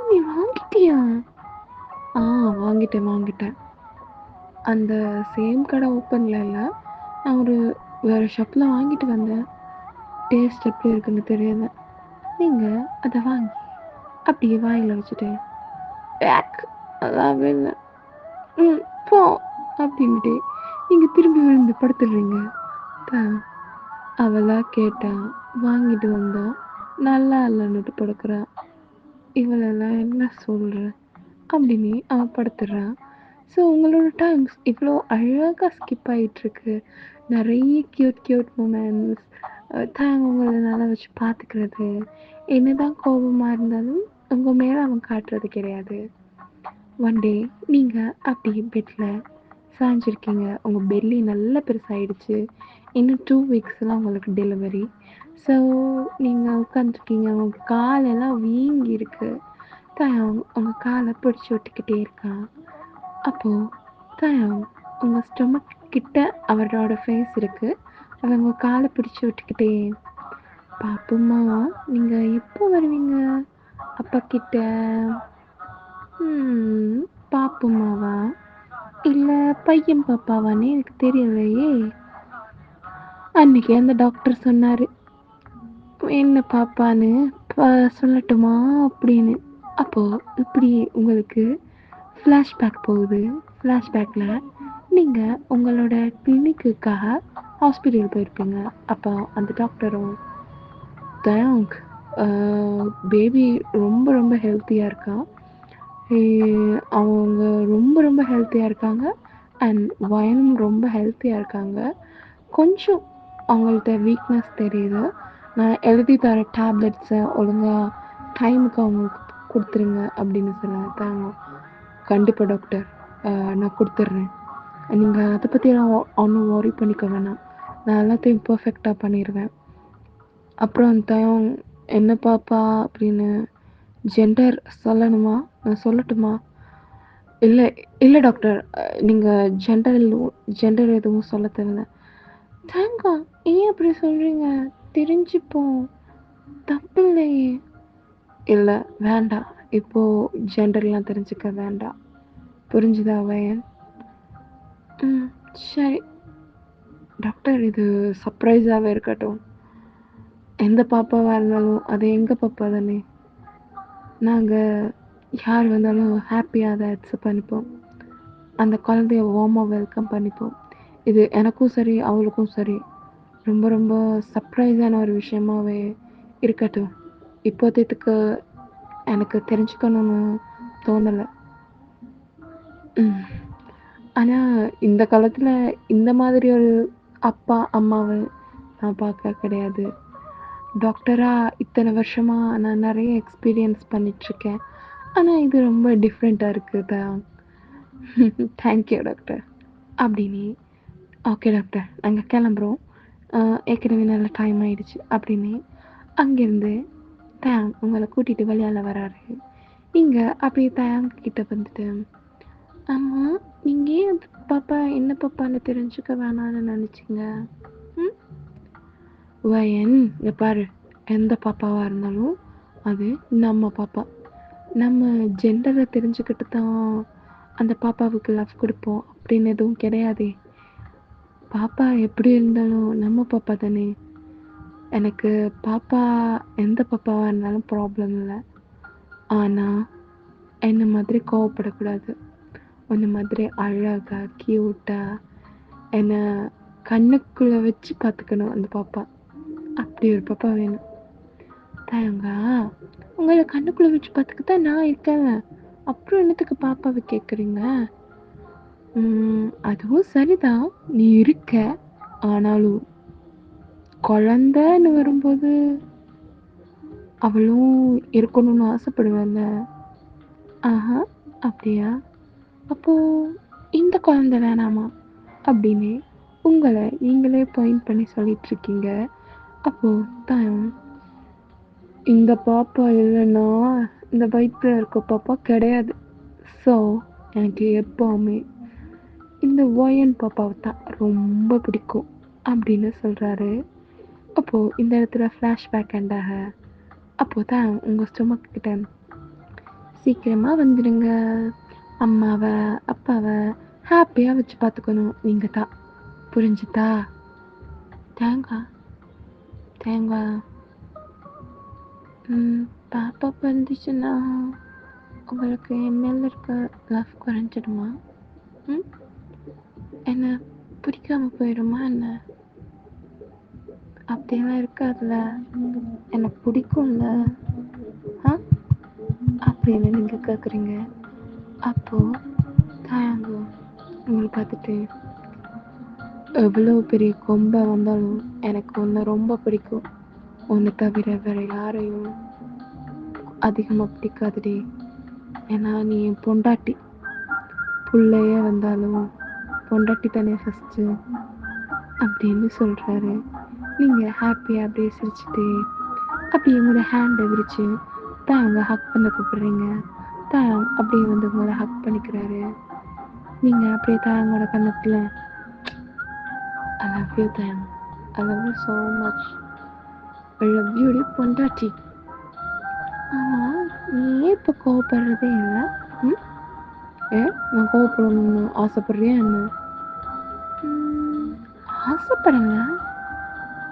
நீ வாங்கிட்டியா? வாங்கிட்டேன். அந்த சேம் கடை ஓப்பன்ல இல்லை, நான் ஒரு வேறு ஷாப்பில் வாங்கிட்டு வந்தேன். டேஸ்ட் எப்படி இருக்குன்னு தெரியல. நீங்கள் அதை வாங்கி அப்படியே வாயில் வச்சுட்டு நல்லாவே இல்லை போ அப்படின்ட்டு நீங்கள் திரும்பி விழுந்து படுத்துடுறீங்க. அவளா கேட்டா வாங்கிட்டு வந்தா நல்லா இல்லைன்னுட்டு படுக்கிறா. இவளெல்லாம் என்ன சொல்கிற அப்படின்னு அவன் படுத்துடுறான். ஸோ உங்களோட டைம்ஸ் இவ்வளோ அழகாக ஸ்கிப் ஆகிட்டுருக்கு. நிறைய கியூட் மூமெண்ட்ஸ். உங்களை நல்லா வச்சு பார்த்துக்கிறது, என்னதான் கோபமாக இருந்தாலும் உங்கள் மேலே அவன் காட்டுறது கிடையாது. ஒன் டே நீங்கள் அப்படி பெட்டில் சாஞ்சிருக்கீங்க. உங்கள் பெல்லி நல்லா பெருசாகிடுச்சு. இன்னும் 2 weeksலாம் உங்களுக்கு டெலிவரி. ஸோ நீங்கள் உட்காந்துருக்கீங்க, உங்கள் காலெல்லாம் வீங்கி இருக்கு. உங்கள் காலை பிடிச்சி விட்டுக்கிட்டே இருக்கான். அப்போது உங்கள் ஸ்டொமக் கிட்ட அவரோட ஃபேஸ் இருக்குது. அவன் உங்கள் காலை பிடிச்சி விட்டுக்கிட்டே, பாப்புமா நீங்கள் எப்போ வருவீங்க அப்பா கிட்ட? பாப்புமாவா இல்லை பையன் பாப்பாவான்னு எனக்கு தெரியலையே. அன்னைக்கு அந்த டாக்டர் சொன்னார் என்ன பாப்பான்னு சொல்லட்டுமா அப்படின்னு. அப்போது இப்படி உங்களுக்கு ஃப்ளாஷ்பேக் போகுது. ஃப்ளாஷ்பேக்கில் நீங்கள் உங்களோட கிளினிக்குக்காக ஹாஸ்பிட்டல் போயிருப்பீங்க. அப்போ அந்த டாக்டரும் தயாங்க் பேபி ரொம்ப ஹெல்த்தியாக இருக்கா, அவங்க ரொம்ப ஹெல்த்தியாக இருக்காங்க, அண்ட் வயனும் ரொம்ப ஹெல்த்தியாக இருக்காங்க. கொஞ்சம் அவங்கள்ட்ட வீக்னஸ் தெரியுது. நான் எழுதி தர டேப்லெட்ஸை ஒழுங்காக டைமுக்கு அவங்களுக்கு கொடுத்துருங்க அப்படின்னு சொன்னாங்க. கண்டிப்பாக டாக்டர், நான் கொடுத்துட்றேன். நீங்கள் அதை பற்றிலாம் ஒன்றும் ஒரி பண்ணிக்க வேணாம், நான் எல்லாத்தையும் பர்ஃபெக்டாக பண்ணிடுவேன். அப்புறம் என்ன பாப்பா அப்படின்னு ஜெண்டர் சொல்லணுமா? நான் சொல்லட்டுமா? இல்லை டாக்டர், நீங்கள் ஜெண்டர் எதுவும் சொல்ல தேவையில்ல. தேங்கா ஏன் அப்படி சொல்கிறீங்க? தெரிஞ்சுப்போம், தப்பு இல்லையே. இல்லை வேண்டாம், இப்போது ஜெண்டர்லாம் தெரிஞ்சுக்க வேண்டாம், புரிஞ்சுதா வயன்? சரி டாக்டர், இது சர்ப்ரைஸாகவே இருக்கட்டும். எந்த பாப்பாவாக இருந்தாலும் அது எங்கள் பாப்பா தானே. நாங்கள் யார் வந்தாலும் ஹாப்பியாக அதை அக்செப்ட் பண்ணிப்போம். அந்த குழந்தைய வார்மாக வெல்கம் பண்ணிப்போம். இது எனக்கும் சரி அவளுக்கும் சரி ரொம்ப சர்ப்ரைஸான ஒரு விஷயமாகவே இருக்கட்டும். இப்போதைக்கு எனக்கு தெரிஞ்சுக்கணும்னு தோணலை. ஆனால் இந்த காலத்தில் இந்த மாதிரி ஒரு அப்பா அம்மாவை நான் பார்க்க கிடையாது. டாக்டராக இத்தனை வருஷமாக நான் நிறைய எக்ஸ்பீரியன்ஸ் பண்ணிகிட்ருக்கேன். ஆனால் இது ரொம்ப டிஃப்ரெண்ட்டாக இருக்குது தான். தேங்க்யூ டாக்டர் அப்படின்னு. ஓகே டாக்டர், நாங்கள் கிளம்புறோம், ஏற்கனவே நல்ல டைம் ஆகிடுச்சு அப்படின்னு அங்கேருந்து உங்களை கூட்டிகிட்டு விளையாட வராரு. நீங்கள் அப்படியே கிட்ட வந்துட்டு, ஆமாம் நீங்கள் ஏன் பாப்பா என்ன பாப்பான்னு தெரிஞ்சுக்க வேணான்னு நினச்சிங்க? வயன் இங்கே பாரு, எந்த பாப்பாவாக இருந்தாலும் அது நம்ம பாப்பா. நம்ம ஜெண்டரை தெரிஞ்சுக்கிட்டு தான் அந்த பாப்பாவுக்கு லவ் கொடுப்போம் அப்படின்னு எதுவும் கிடையாதே. பாப்பா எப்படி இருந்தாலும் நம்ம பாப்பா தானே. எனக்கு பாப்பா எந்த பாப்பாவாக இருந்தாலும் ப்ராப்ளம் இல்லை. ஆனால் என்ன மாதிரி கோவப்படக்கூடாது. உன்ன மாதிரி அழகா க்யூட்டாக என்னை கண்ணுக்குள்ளே வச்சு பார்த்துக்கணும் அந்த பாப்பா. அப்படி ஒரு பாப்பா வேணும். தாங்க உங்களை கண்ணுக்குள்ளே வச்சு பார்த்துக்க தான் நான் இருக்கேன். அப்புறம் என்னத்துக்கு பாப்பாவை கேட்குறீங்க? அதுவும் சரிதான், நீ இருக்க. ஆனாலும் குழந்தைன்னு வரும்போது அவளும் இருக்கணும்னு ஆசைப்படுவேன்ல. ஆஹா, அப்படியா? அப்போ இந்த குழந்தை வேணாமா அப்படின்னு உங்களை நீங்களே பாயிண்ட் பண்ணி சொல்லிட்டு இருக்கீங்க. அப்போ தான் இந்த பாப்பா இல்லைன்னா இந்த வயிற்றில் இருக்க பாப்பா கிடையாது. ஸோ எனக்கு எப்போவுமே இந்த ஒயன் பாப்பாவை தான் ரொம்ப பிடிக்கும் அப்படின்னு சொல்கிறாரு. அப்போது இந்த இடத்துல ஃப்ளாஷ்பேக் எண்டாக அப்போ தான் உங்கள் ஸ்டொமக் கிட்ட சீக்கிரமாக வந்துடுங்க, அம்மாவை அப்பாவை ஹாப்பியாக வச்சு பார்த்துக்கணும் நீங்கள் தான். புரிஞ்சுதா? தேங்காய் தேங்காய் பாப்பா பிறந்துச்சுன்னா உங்களுக்கு என் மேலே இருக்க லவ் குறைஞ்சிடுமா? என்ன பிடிக்காம போயிடுமா என்ன? அப்படியெல்லாம் இருக்காதுல்ல, எனக்கு பிடிக்கும்ல அப்படின்னு நீங்கள் கேட்குறீங்க. அப்போது தாயாங்கோ உங்களை பார்த்துட்டு, எவ்வளோ பெரிய கொம்பை வந்தாலும் எனக்கு உன்னை ரொம்ப பிடிக்கும். உன்னை தவிர வேறு யாரையும் அதிகமாக பிடிக்காதுடி. ஏன்னா நீ என் பொண்டாட்டி. பிள்ளையே வந்தாலும் பொண்டாட்டி தானே ஃபஸ்ட்டு அப்படின்னு சொல்கிறாரு. நீங்கள் ஹாப்பியாக அப்படியே சிரிச்சுட்டு அப்படியே உங்களோட ஹேண்டை விரித்து தான் அவங்க ஹக் பண்ண கூப்பிட்றீங்க. தான் அப்படியே வந்து உங்களை ஹக் பண்ணிக்கிறாரு. நீங்கள் அப்படியே தாயங்களோட கண்ணத்தில் ஐ லவ் யூ தாயம், ஐ love you so much, I love you பொண்டாட்டி. ஆனால் நீ இப்போ கோவப்படுறதே இல்லை. நான் கோவப்படணும்னு ஆசைப்படுறியா என்ன? ஆசைப்படல,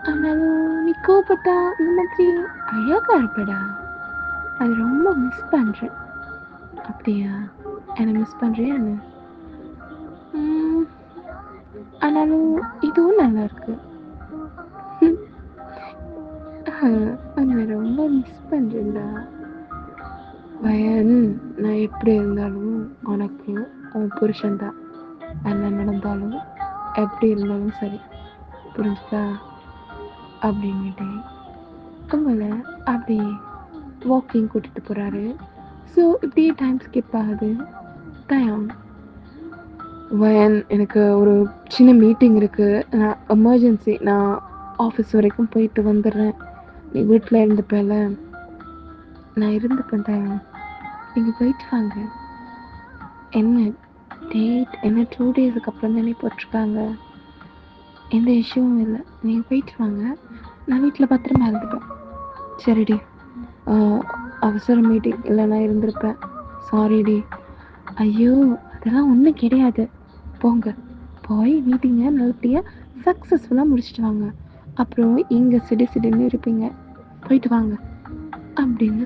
ஆனாலும் நீ கோவப்பட்டா இந்த மாதிரி அழகா இருப்படா. அது ரொம்ப மிஸ் பண்ணுறேன். அப்படியா? என்னை மிஸ் பண்ணுறியா என்ன? ஆனாலும் இதுவும் நல்லா இருக்கு. உன்னை ரொம்ப மிஸ் பண்ணுறேன்டா வயன். நான் எப்படி இருந்தாலும் உனக்கு உன் புருஷன்தான். என்ன நடந்தாலும் எப்படி இருந்தாலும் சரி, புரிஞ்சுதா? அப்படின்னுட்டு உங்களை அப்படி வாக்கிங் கூட்டிகிட்டு போகிறாரு. ஸோ இப்படியே டைம் ஸ்கிப் ஆகுது. டைம் வயன், எனக்கு ஒரு சின்ன மீட்டிங் இருக்குது, நான் எமர்ஜென்சி, நான் ஆஃபீஸ் வரைக்கும் போயிட்டு வந்துடுறேன். நீ வீட்டில் இருந்துப்பேல? நான் இருந்துப்பேன் டைம், நீங்கள் போயிட்டு வாங்க. என்ன டேட் என்ன 2 டேஸுக்கு அப்புறம் தானே போட்டிருக்காங்க, எந்த இஷ்யூவும் இல்லை. நீங்கள் போயிட்டு வாங்க, நான் வீட்டில் பத்திரமா இருந்துப்பேன். சரிடி, அவசர மீட்டிங் இல்லைனா இருந்திருப்பேன், சாரிடி. ஐயோ அதெல்லாம் ஒன்றும் கிடையாது, போங்க, போய் மீட்டிங்கை நல்லபடியாக சக்ஸஸ்ஃபுல்லாக முடிச்சுட்டு வாங்க. அப்புறம் இங்கே சிடுன்னு இருப்பீங்க, போயிட்டு வாங்க அப்படின்னு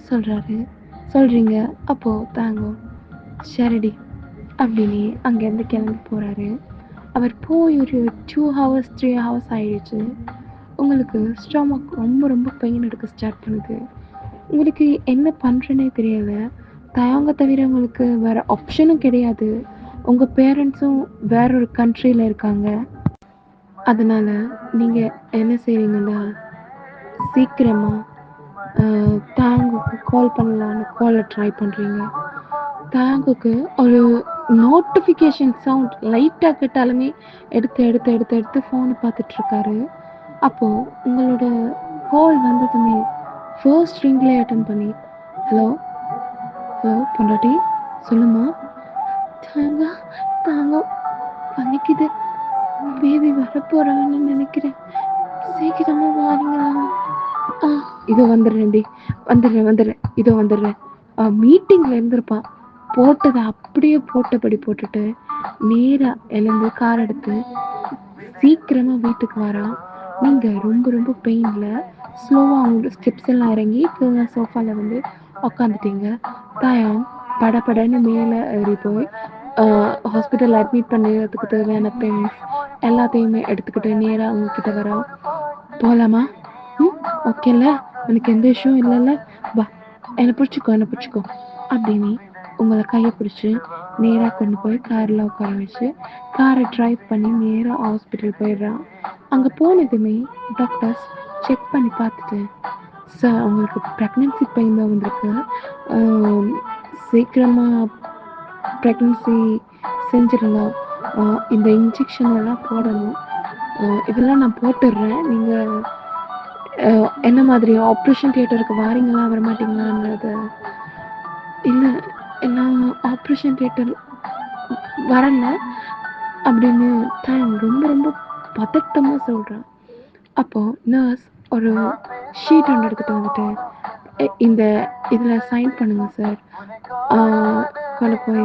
சொல்கிறீங்க. அப்போது தாங்க சரிடி அப்படின்னு அங்கேருந்து கிளம்பி போகிறாரு. அவர் போய் ஒரு 2 hours 3 hours ஆயிடுச்சு. உங்களுக்கு ஸ்டொமக் ரொம்ப ரொம்ப பெயின் எடுக்க ஸ்டார்ட் பண்ணுது. உங்களுக்கு என்ன பண்ணுறேன்னே தெரியலை. தயங்க தவிர உங்களுக்கு வேறு ஆப்ஷனும் கிடையாது. உங்கள் பேரண்ட்ஸும் வேற ஒரு கண்ட்ரியில் இருக்காங்க. அதனால் நீங்கள் என்ன செய்கிறீங்கன்னா, சீக்கிரமாக தேங்குக்கு கால் பண்ணலான்னு காலை ட்ரை பண்ணுறீங்க. தேங்குக்கு ஒரு நோட்டிஃபிகேஷன் சவுண்ட் லைட்டாக கேட்டாலுமே எடுத்து ஃபோனை பார்த்துட்ருக்காரு. அப்போது உங்களோட கால் வந்ததுமே ஃபர்ஸ்ட் ரிங்லேயே அட்டன் பண்ணி, ஹலோ ஹலோ பொண்டாட்டி சொல்லுமா? தாங்க தாங்க பழிக்குது, பேபி வரப்போகிறான்னு நினைக்கிறேன், சீக்கிரமாக வாரீங்களா? இதோ வந்துடுறேன்டி, வந்துடுறேன், இதோ வந்துடுறேன். மீட்டிங்கில் இருந்திருப்பான். போட்டதை அப்படியே போட்டபடி போட்டுட்டு நேராக எழுந்து கார் எடுத்து சீக்கிரமாக வீட்டுக்கு வரான். நீங்கள் ரொம்ப ரொம்ப பெயினில் ஸ்லோவாக அவங்க ஸ்டெப்ஸ் எல்லாம் இறங்கி சோஃபாவில் வந்து உக்காந்துட்டீங்க. தாயம் படப்படன்னு மேலே ஏறி போய் ஹாஸ்பிட்டலில் அட்மிட் பண்ணுறதுக்கு தேவையான திங்ஸ் எல்லாத்தையுமே எடுத்துக்கிட்டு நேராக அவங்கக்கிட்ட வரா. போகலாமா? ஓகேல்ல, எனக்கு எந்த இஷ்யூவும் இல்லைல்ல, வா என்னை பிடிச்சிக்கோ அப்படின்னு உங்களை கையை பிடிச்சி நேராக கொண்டு போய் காரில் உட்கார வச்சு காரை ட்ரைவ் பண்ணி நேராக ஹாஸ்பிட்டல் போயிடுறான். அங்கே போனதுமே டாக்டர்ஸ் செக் பண்ணி பார்த்துட்டு, சார் அவங்களுக்கு ப்ரெக்னென்சி பெயின் தான் வந்திருக்கு, சீக்கிரமாக ப்ரெக்னென்சி செஞ்சிடலாம், இந்த இன்ஜெக்ஷன் எல்லாம் போடணும், இதெல்லாம் நான் போட்டுடுறேன், நீங்கள் என்ன மாதிரி ஆப்ரேஷன் தியேட்டருக்கு வாரீங்களா வரமாட்டீங்களான்றத. இல்லை நான் ஆப்ரேஷன் தியேட்டர் வரல அப்படின்னு தான் ரொம்ப ரொம்ப பதட்டமாக சொல்கிறான். அப்போது நர்ஸ் ஒரு ஷீட் ஒன்று எடுத்துகிட்டு வந்துட்டு, இந்த இதில் சைன் பண்ணுங்க சார், கொண்டு போய்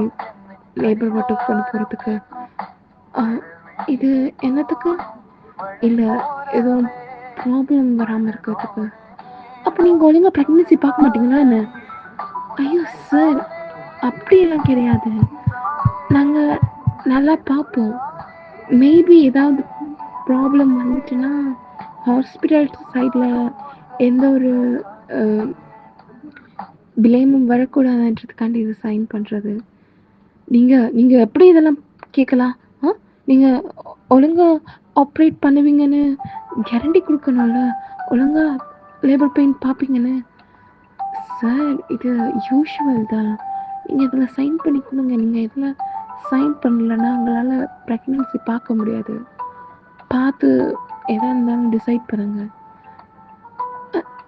லேபர் வாட்டுக்கு கொண்டு போகிறதுக்கு. இது என்னத்துக்கு? இல்லை எதுவும் ப்ராப்ளம் வராமல் இருக்கிறதுக்கு. அப்போ நீங்கள் ஒழுங்காக ப்ரெக்னன்சி பார்க்க மாட்டீங்களா என்ன? ஐயோ சார், அப்படியெல்லாம் கிடையாது, நாங்கள் நல்லா பார்ப்போம், மேபி ஏதாவது ப்ராப்ளம் வந்துச்சுன்னா ஹாஸ்பிட்டல் சைடில் எந்த ஒரு பிளேமும் வரக்கூடாதுன்றதுக்காண்டி இது சைன் பண்ணுறது. நீங்கள் எப்படி இதெல்லாம் கேட்கலாம்? நீங்கள் ஒழுங்காக ஆப்ரேட் பண்ணுவீங்கன்னு கேரண்டி கொடுக்கணும்ல, ஒழுங்காக லேபர் பெயின் பார்ப்பீங்கன்னு. சார் இது யூஷுவல் தான், நீங்கள் இதில் சைன் பண்ணி கொடுங்க, நீங்கள் இதில் சைன் பண்ணலன்னா உங்களால் ப்ரெக்னன்சி பார்க்க முடியாது, பார்த்து எதாக இருந்தாலும் டிசைட் பண்ணுங்க,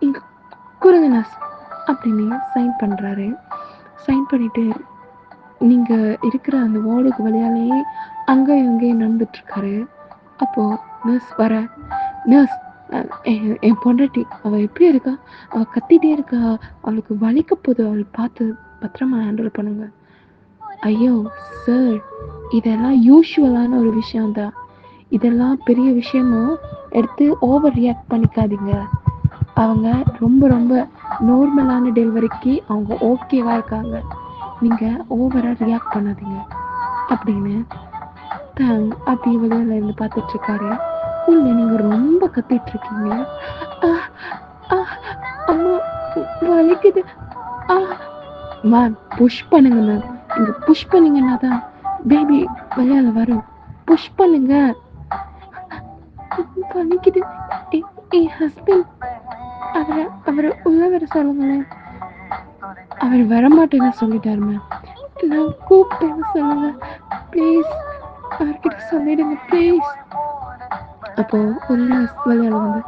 இங்கே கொடுங்க நர்ஸ் அப்படின்னு சைன் பண்ணுறாரு. சைன் பண்ணிவிட்டு நீங்கள் இருக்கிற அந்த வார்டுக்கு வழியாலேயே அங்கே இங்கேயும் நடந்துட்டுருக்காரு. அப்போது நர்ஸ் வர, நர்ஸ் என் பொண்டாட்டி அவள் எப்படி இருக்கா, அவள் கத்திட்டே இருக்கா, அவளுக்கு வலிக்க போது, அவள் பார்த்து பத்திரமா ஹேண்டில் பண்ணுங்க. ஐயோ சார், இதெல்லாம் யூஷுவலான ஒரு விஷயம்தான், இதெல்லாம் பெரிய விஷயமும் எடுத்து ஓவர் ரியாக்ட் பண்ணிக்காதீங்க, அவங்க ரொம்ப ரொம்ப நார்மலான டெலிவரிக்கு அவங்க ஓகேவாக இருக்காங்க, நீங்கள் ஓவராக ரியாக்ட் பண்ணாதீங்க அப்படின்னு அப்படி வெளியில் இருந்து பார்த்துட்ருக்காரு. உள்ள நீங்கள் ரொம்ப கத்திட்ருக்கீங்க. அம்மா வலிக்குது, மேம் புஷ் பண்ணுங்க மேம், நீங்கள் புஷ் பண்ணிங்கன்னா தான் பேபி வெளியால் வரும், புஷ் பண்ணுங்க, வலிக்குது, என் ஹஸ்பண்ட் அவரை உள்ள வர சொல்லுங்களேன், அவர் வரமாட்டேன்னு சொல்லிட்டாரு மேம், நான் கூப்பிட்டேன்னு சொல்லுங்க ப்ளீஸ், அவர்கிட்ட சொல்லிடுங்க ப்ளீஸ். அப்போது ஒரு விளையாட வந்து,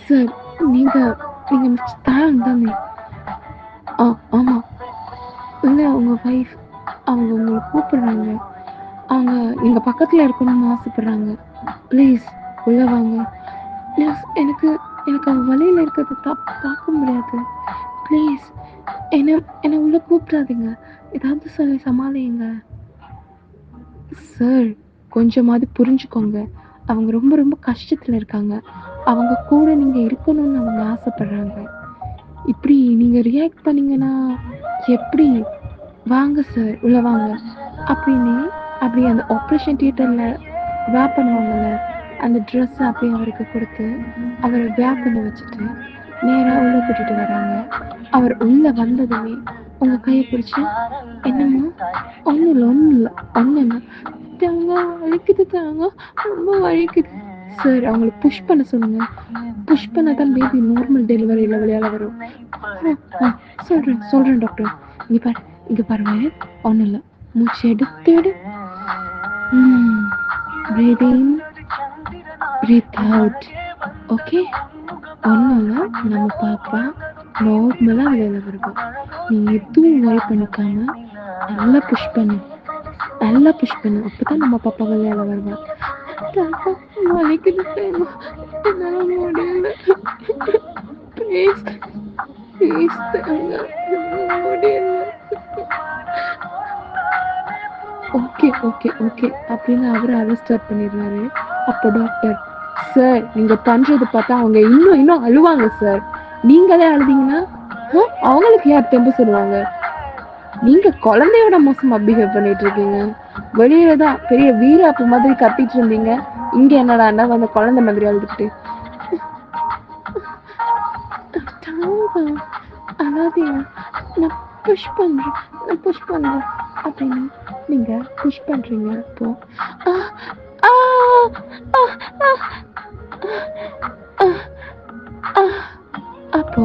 சார் நீங்கள் மிஸ் தான் தானே? ஆமாம், இல்லை உங்கள் ஒய்ஃப் அவங்க உங்களை கூப்பிடுறாங்க, அவங்க நீங்கள் பக்கத்தில் இருக்கணும்னு ஆசைப்பட்றாங்க, ப்ளீஸ் உள்ளே வாங்க. எனக்கு அவங்க வழியில் இருக்கிறத பார்க்க முடியாது, ப்ளீஸ் என்னை உள்ளே கூப்பிடாதீங்க, ஏதாவது சொல்லி சமாளிங்க. சார் கொஞ்சமாவது புரிஞ்சுக்கோங்க, அவங்க ரொம்ப ரொம்ப கஷ்டத்தில் இருக்காங்க, அவங்க கூட நீங்கள் இருக்கணும்னு அவங்க ஆசைப்படுறாங்க, இப்படி நீங்கள் ரியாக்ட் பண்ணிங்கன்னா எப்படி? வாங்க சார் உள்ளே வாங்க அப்படின்னு அப்படி அந்த ஆப்ரேஷன் தியேட்டரில் வேப் பண்ணுவாங்கள்ல அந்த ட்ரெஸ்ஸை அப்படியே அவருக்கு கொடுத்து அவரை வேப் பண்ண வச்சுட்டு நேராக உள்ளே கூட்டிகிட்டு வராங்க. அவர் உள்ளே வந்ததுமே உங்கள் கையை பிடிச்சி, என்னம்மா? ஒன்றும் இல்லை தாங்க, வலிக்குது தாங்க, ரொம்ப வலிக்குது. சார் அவங்களுக்கு புஷ் பண்ண சொல்லுங்க, புஷ் பண்ண தான் பேபி நார்மல் டெலிவரியில் விளையாட வரும். சொல்கிறேன் டாக்டர், இங்கே பாருங்க, ஒன்றும் இல்லை, மூச்சு எடுத்து breathe in, breathe out, okay? ஒன்றும் இல்லை, நம்ம பாப்பா நார்மலாக விளையாட வருவோம், நீ எதுவும் ஒரி பண்ணிக்காம நல்லா புஷ் பண்ணு, அப்பதான் நம்ம பாப்பா விளையாட வருவா. வலிக்குது, என்னால் முடியல, ப்ளீஸ் ப்ளீஸ் தாங்க முடியல. ஓகே ஓகே ஓகே அப்படின்னு அவரு அழ ஸ்டார்ட் பண்ணிடுறாரு. அப்போ டாக்டர், சார் நீங்க பண்றது பார்த்தா அவங்க இன்னும் இன்னும் அழுவாங்க சார். நீங்களே அழுதீங்கன்னா அவங்களுக்கு யார் தெம்பு சொல்லுவாங்க? நீங்க குழந்தையோட மோசமா பிஹேவ் பண்ணிட்டு இருக்கீங்க. வெளியில தான் பெரிய வீராப்பு மாதிரி கத்திட்டு இருந்தீங்க, இங்க என்னடான்னா அந்த குழந்தை மாதிரி அழுதுகிட்டு. அழாதீங்க, நான் புஷ் பண்றேன், நான் புஷ் பண்றேன் அப்படின்னு நீங்க புஷ் பண்றீங்க. அப்போ ஆ, ஆ, ஆ, ஆ, ஆ, ஆ. அப்போ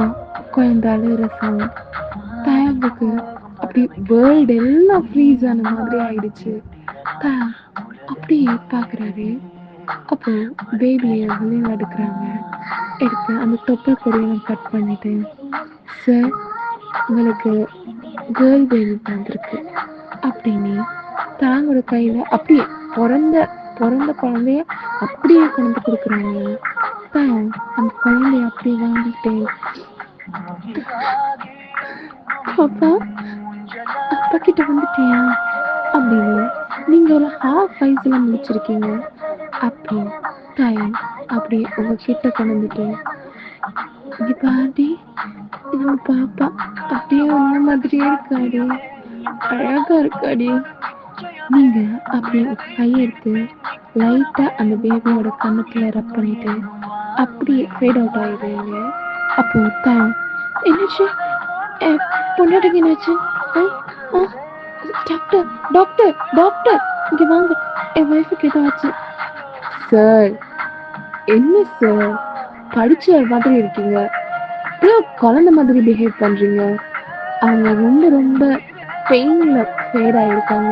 குழந்தை அழுகிற சவுண்ட் தயாவுக்கு அப்படி வேர்ல்டு எல்லாம் ஃப்ரீஸ் ஆன மாதிரி ஆயிடுச்சு. தயா அப்படியே பாக்குறாரு. அப்போ பேபியை வெளியில எடுக்கிறாங்க. எடுத்து அந்த தொப்புள் கொடியெல்லாம் கட் பண்ணிட்டு, சார் உங்களுக்கு கேர்ள் பேபி வந்திருக்கு அப்படின்னு தாங்களோட கையில அப்படியே பிறந்த பிறந்த குழந்தைய அப்படியே கொண்டு கொடுக்குறாங்க. தான் அந்த குழந்தைய அப்படியே வாங்கிட்டு, பாப்பா அப்பா கிட்ட வந்துட்டியா அப்படின்னு நீங்க ஒரு ஹாஃப் வயசுல முடிச்சிருக்கீங்க அப்படின்னு தாயம் அப்படியே உங்க கிட்ட கொண்டு வந்துட்டு, இங்க பாட்டி நம்ம பாப்பா அப்படியே உன்ன மாதிரியே இருக்காடி, அழகா இருக்காடி. நீங்க அப்படியே கையெடுத்து லைட்டா அந்த பேபியோட கண்ணத்துல ரப் பண்ணிட்டு அப்படியே ஃபேட் அவுட் ஆயிடுவீங்க. அப்போ தான் என்னாச்சு, பொண்டாட்டிக்கு என்னாச்சு? டாக்டர் டாக்டர் டாக்டர் இங்க வாங்க, என் ஒய்ஃபுக்கு ஏதோ ஆச்சு. சார் என்ன சார் படிச்ச மாதிரி இருக்கீங்க, குழந்தை மாதிரி பிஹேவ் பண்றீங்க. அவங்க ரொம்ப ரொம்ப பெயின்ல ஃபேட் ஆயிருக்காங்க.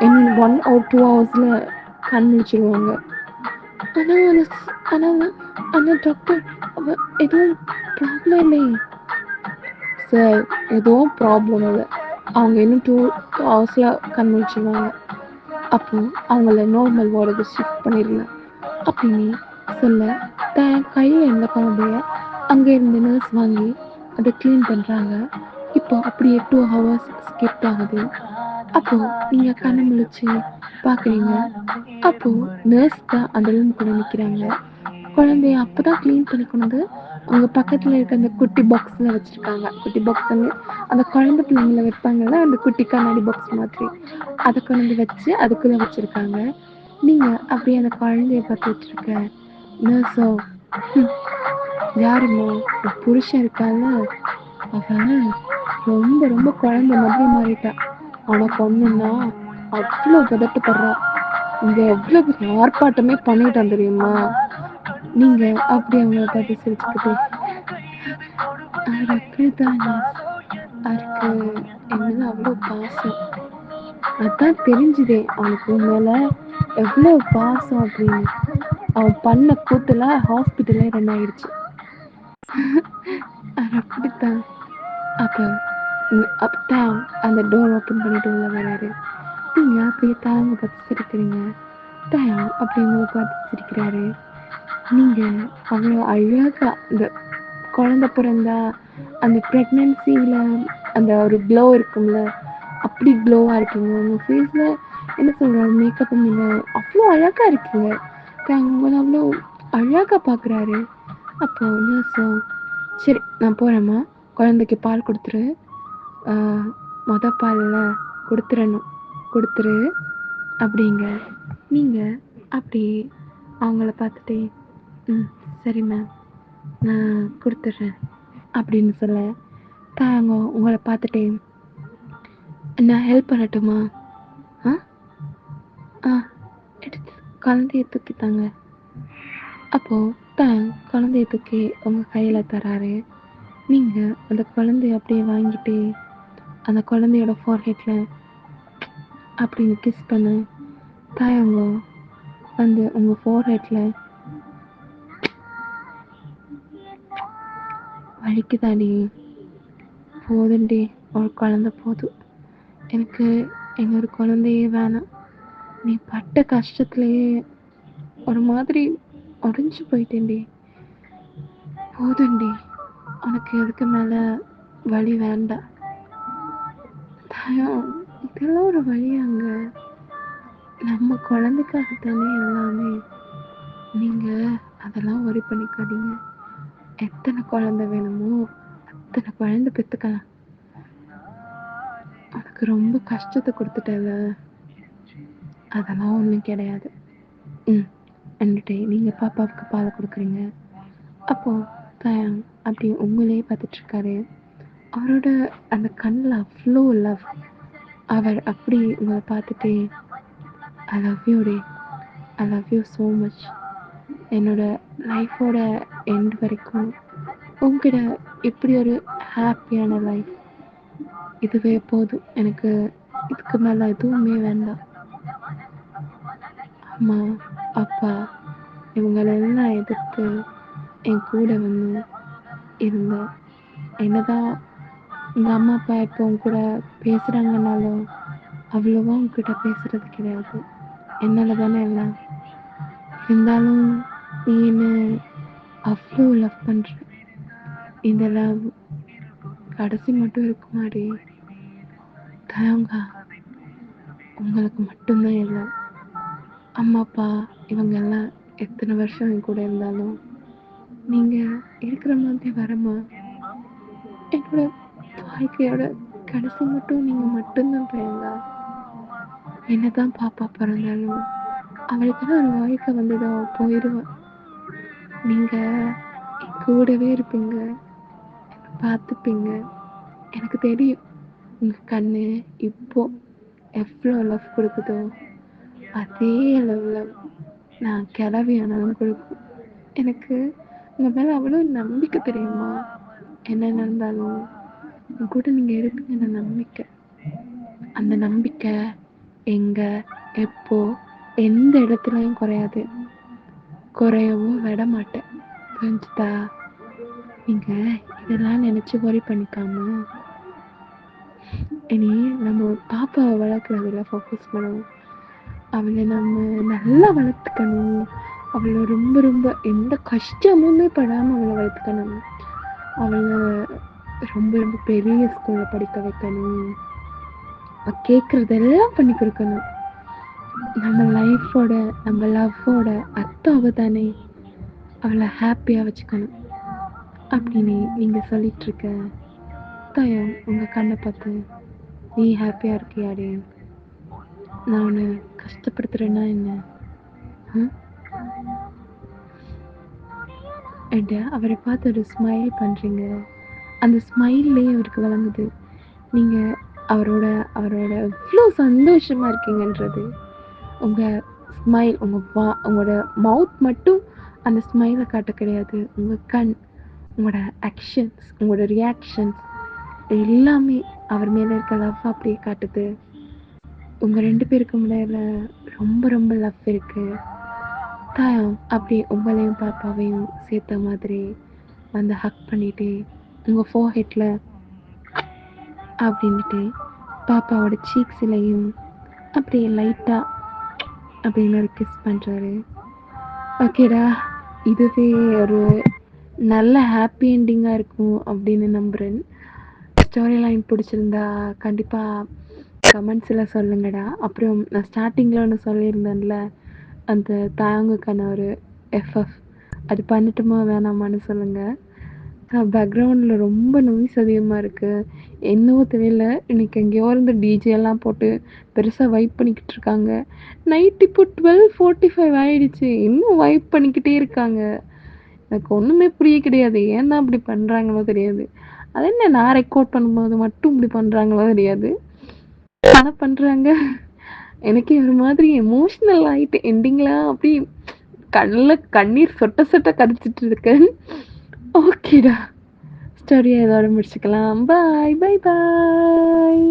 இன் 1 or 2 hours கண் முழிச்சிருவாங்க. ஆனா ஆனா டாக்டர் எதுவும் ப்ராப்ளம் இல்லையே. சார் எதுவும் ப்ராப்ளம் இல்லை, அவங்க இன்னும் 2 hours கண் முழிச்சிருவாங்க. அப்போ அவங்கள நார்மல் வார்டுக்கு ஷிஃப்ட் பண்ணிடலாம் அப்படின்னு சொல்ல, தன் கையில் இருந்த குழந்தைய அங்கே இருந்து நர்ஸ் வாங்கி அதை க்ளீன் பண்ணுறாங்க. இப்போ அப்படியே 2 hours ஸ்கிப் ஆகுது. அப்போ நீங்க கண்ணை முழிச்சு பார்க்குறீங்க. அப்போ நர்ஸ் தான் அந்த ரூம் கூட நிற்கிறாங்க. குழந்தைய அப்போதான் க்ளீன் பண்ணி கொண்டு அவங்க பக்கத்தில் இருக்க அந்த குட்டி பாக்ஸில் வச்சுருக்காங்க. குட்டி பாக்ஸ் அந்த குழந்தை பிள்ளைங்கள வைப்பாங்கல்ல, அந்த குட்டி கண்ணாடி பாக்ஸ் மாதிரி அதை கொண்டு வச்சு அதுக்குள்ளே வச்சுருக்காங்க. நீங்கள் அப்படியே அந்த குழந்தைய பார்த்துட்டு இருக்க நர்ஸோ, யாருமோ புருஷன் இருக்கால, அவன் ரொம்ப ரொம்ப குழந்தை மாதிரி மாறிட்டா. ஆனா பொண்ணுன்னா அவ்வளோ பதட்டப்படுறா. இங்க எவ்வளவு ஆர்ப்பாட்டமே பண்ணிட்டான் தெரியுமா? நீங்க அப்படி அவங்கள பார்த்து சிரிச்சுக்கிட்டு, அவர் அப்படித்தானே, அவருக்கு என்னது அவ்வளோ பாசம், அதான் தெரிஞ்சுதே அவனுக்கு மேல எவ்வளோ பாசம் அப்படின்னு. அவன் பண்ண கூத்துல ஹாஸ்பிட்டலே ரன் ஆயிடுச்சு. அவர் அப்படித்தான். அப்பதான் அந்த டோர் ஓப்பன் பண்ணிட்டு உள்ள வராரு. நீங்க அப்படியே தாங்க பார்த்து சிரிக்கிறீங்க. தாயம் அப்படி உங்களை பார்த்து சிரிக்கிறாரு. நீங்க அவ்வளோ அழகா இந்த குழந்தை பிறந்தா அந்த ப்ரெக்னன்சியில அந்த ஒரு க்ளோ இருக்கும்ல, அப்படி க்ளோவா இருக்கீங்க. உங்க ஃபேஸ்ல என்ன சொல்றாரு, மேக்கப் நீங்க அவ்வளோ அழகா இருக்கீங்க. உங்களை அவ்வளோ அழகா பார்க்குறாரு. அப்போ நர்ஸோ, சரி நான் போகிறேம்மா, குழந்தைக்கு பால் கொடுத்துரு, பாலில் கொடுத்துரு அப்படிங்க. நீங்கள் அப்படியே அவங்கள பார்த்துட்டே, சரி மேம் நான் கொடுத்துட்றேன் அப்படின்னு சொல்ல, தாங்க உங்களை பார்த்துட்டே, நான் ஹெல்ப் பண்ணட்டுமா? ஆ ஆ எடுத்து குழந்தைய தூக்கித்தாங்க. அப்போது தான் குழந்தைய தூக்கி உங்கள் கையில் தராரு. நீங்கள் அந்த குழந்தைய அப்படியே வாங்கிட்டு அந்த குழந்தையோட ஃபோர்ஹெட்டில் அப்படின்னு கிஸ் பண்ண, தாயங்க வந்து உங்கள் ஃபோர்ஹெட்டில் வலிக்குதாடி, போதுண்டி ஒரு குழந்தை போதும், எனக்கு இன்னொரு குழந்தையே வேணாம், நீ பட்ட கஷ்டத்துலேயே ஒரு மாதிரி உடஞ்சி போயிட்டேன்டி, போதுண்டி உனக்கு எதுக்கு மேலே வழி வேண்டாம். தயம், இதெல்லாம் ஒரு வழியாங்க? நம்ம குழந்தைக்காகத்தானே எல்லாமே. நீங்கள் அதெல்லாம் worry பண்ணிக்காதீங்க. எத்தனை குழந்தை வேணுமோ அத்தனை குழந்தை பெற்றுக்கலாம். உனக்கு ரொம்ப கஷ்டத்தை கொடுத்துட்டல, அதெல்லாம் ஒன்றும் கிடையாது. வந்துட்டு நீங்கள் பாப்பாவுக்கு பால் கொடுக்குறீங்க. அப்போது தயம் அப்படி உங்களே பார்த்துட்ருக்காரு. அவரோட அந்த கண்ணில் அவ்வளோ லவ். அவர் அப்படி உங்களை பார்த்துட்டு, ஐ லவ் யூ டே, I love you so much. என்னோட லைஃபோட எண்ட் வரைக்கும் உங்ககிட்ட இப்படி ஒரு ஹாப்பியான லைஃப் இதுவே போதும். எனக்கு இதுக்கு மேலே எதுவுமே வேண்டாம். அம்மா அப்பா இவங்களெல்லாம் எதிர்த்து என் கூட வந்து இருந்த, என்னதான் உங்கள் அம்மா அப்பா இப்போ உங்க கூட பேசுகிறாங்கன்னாலும் அவ்வளோவா உங்ககிட்ட பேசுகிறது கிடையாது. என்னால் தானே எல்லாம். இருந்தாலும் நீ என்ன அவ்வளோ லவ் பண்ணுற. இந்த லவ் கடைசி மட்டும் இருக்குமாடி? தயங்கா, உங்களுக்கு மட்டும்தான் இல்லை. அம்மா அப்பா இவங்க எல்லாம் எத்தனை வருஷம் என் கூட இருந்தாலும் நீங்கள் இருக்கிற மாதிரி வரமா? என்னோட வாழ்க்கையோட கடைசி மட்டும் நீங்கள் மட்டும்தான் தயங்கா. என்னதான் பாப்பா பிறந்தாலும் அவளுக்குன்னு ஒரு வாழ்க்கை வந்துடும், போயிடுவான். நீங்கள் என் கூடவே இருப்பீங்க, பார்த்துப்பீங்க. எனக்கு தெரியும் உங்கள் கண்ணு இப்போ எவ்வளோ லவ் கொடுக்குதோ அதே அளவில் நான் கிளவி ஆனாலும் கொடுக்கும். எனக்கு உங்கள் மேலே அவ்வளோ நம்பிக்கை தெரியுமா? என்ன நடந்தாலும் உங்க கூட நீங்கள் இருப்பீங்கன்னு நம்பிக்கை. அந்த நம்பிக்கை எங்கே எப்போ எந்த இடத்துலையும் குறையாது, குறையவும் விட மாட்டேன். புரிஞ்சுதா? நீங்கள் இதெல்லாம் நினச்சி worry பண்ணிக்காம இனி நம்ம பாப்பாவை வளர்க்குறதுல ஃபோக்கஸ் பண்ணணும். அவளை நம்ம நல்லா வளர்த்துக்கணும். அவளை ரொம்ப ரொம்ப எந்த கஷ்டமுமே படாமல் அவளை வளர்த்துக்கணும். அவளை ரொம்ப ரொம்ப பெரிய ஸ்கூலில் படிக்க வைக்கணும். கேட்குறதெல்லாம் பண்ணி கொடுக்கணும். நம்ம லைஃபோட நம்ம லவ்வோட அர்த்தம் அவ தானே. அவளை ஹாப்பியாக வச்சுக்கணும் அப்படின்னு நீங்கள் சொல்லிகிட்ருக்க தயம் உங்கள் கண்ணை பார்த்து, நீ ஹாப்பியாக இருக்கியாடே? நான் உன்னை கஷ்டப்படுத்துகிறேன்னா என்ன? என்கிட்ட அவரை பார்த்து ஒரு ஸ்மைல் பண்ணுறீங்க. அந்த ஸ்மைல்லே அவருக்கு வழங்குது நீங்கள் அவரோட எவ்வளோ சந்தோஷமாக இருக்கீங்கன்றது. உங்கள் ஸ்மைல், உங்களோட மவுத் மட்டும் அந்த ஸ்மைலை காட்ட கிடையாது. உங்கள் கண், உங்களோட ஆக்ஷன்ஸ், உங்களோட ரியாக்ஷன்ஸ் எல்லாமே அவர் மேலே இருக்க லவ் அப்படியே காட்டுது. உங்கள் 2 பேருக்கு முன்னாடி ரொம்ப ரொம்ப லவ் இருக்குது. தாயம் அப்படி உங்களையும் பாப்பாவையும் சேர்த்த மாதிரி வந்து ஹக் பண்ணிட்டு உங்கள் ஃபோர்ஹெட்டில் அப்படின்ட்டு பாப்பாவோட சீக்ஸ்லையும் அப்படியே லைட்டாக அப்படின்னு ஒரு கிஸ் பண்ணுறாரு. ஓகேடா, இதுவே ஒரு நல்ல ஹாப்பி என்டிங்காக இருக்கும் அப்படின்னு நம்புகிறேன். ஸ்டோரி லைன் பிடிச்சிருந்தா கண்டிப்பாக கமெண்ட்ஸில் சொல்லுங்கடா. அப்புறம் நான் ஸ்டார்டிங்கில் ஒன்று சொல்லியிருந்தேன்ல, அந்த தாயங்குக்கான ஒரு எஃப்எஃப் அது பண்ணட்டுமா வேணாமான்னு சொல்லுங்கள். பேக்ரவுண்டில் ரொம்ப நாய்ஸ் அதிகமாக இருக்குது. என்னவோ தெரியல, இன்றைக்கி எங்கேயோ இருந்து டிஜேலாம் போட்டு பெருசாக வைப் பண்ணிக்கிட்டு இருக்காங்க. நைட் இப்போ 12:45 ஆகிடுச்சு, இன்னும் வைப் பண்ணிக்கிட்டே இருக்காங்க. எனக்கு ஒன்றுமே புரிய கிடையாது, ஏன் தான் அப்படி பண்ணுறாங்களோ தெரியாது. அது என்ன, நான் ரெக்கார்ட் பண்ணும்போது மட்டும் இப்படி பண்ணுறாங்களோ தெரியாது, ஆனால் பண்ணுறாங்க. எனக்கே ஒரு மாதிரி எமோஷ்னல் ஆகிட்டு எண்டிங்லாம் அப்படி கண்ணில் கண்ணீர் சொட்ட சொட்ட கரைச்சிட்டு இருக்கேன். ஓகேடா, ஸ்டோரியை இதோட முடிச்சுக்கலாம். பாய் பாய் பாய்.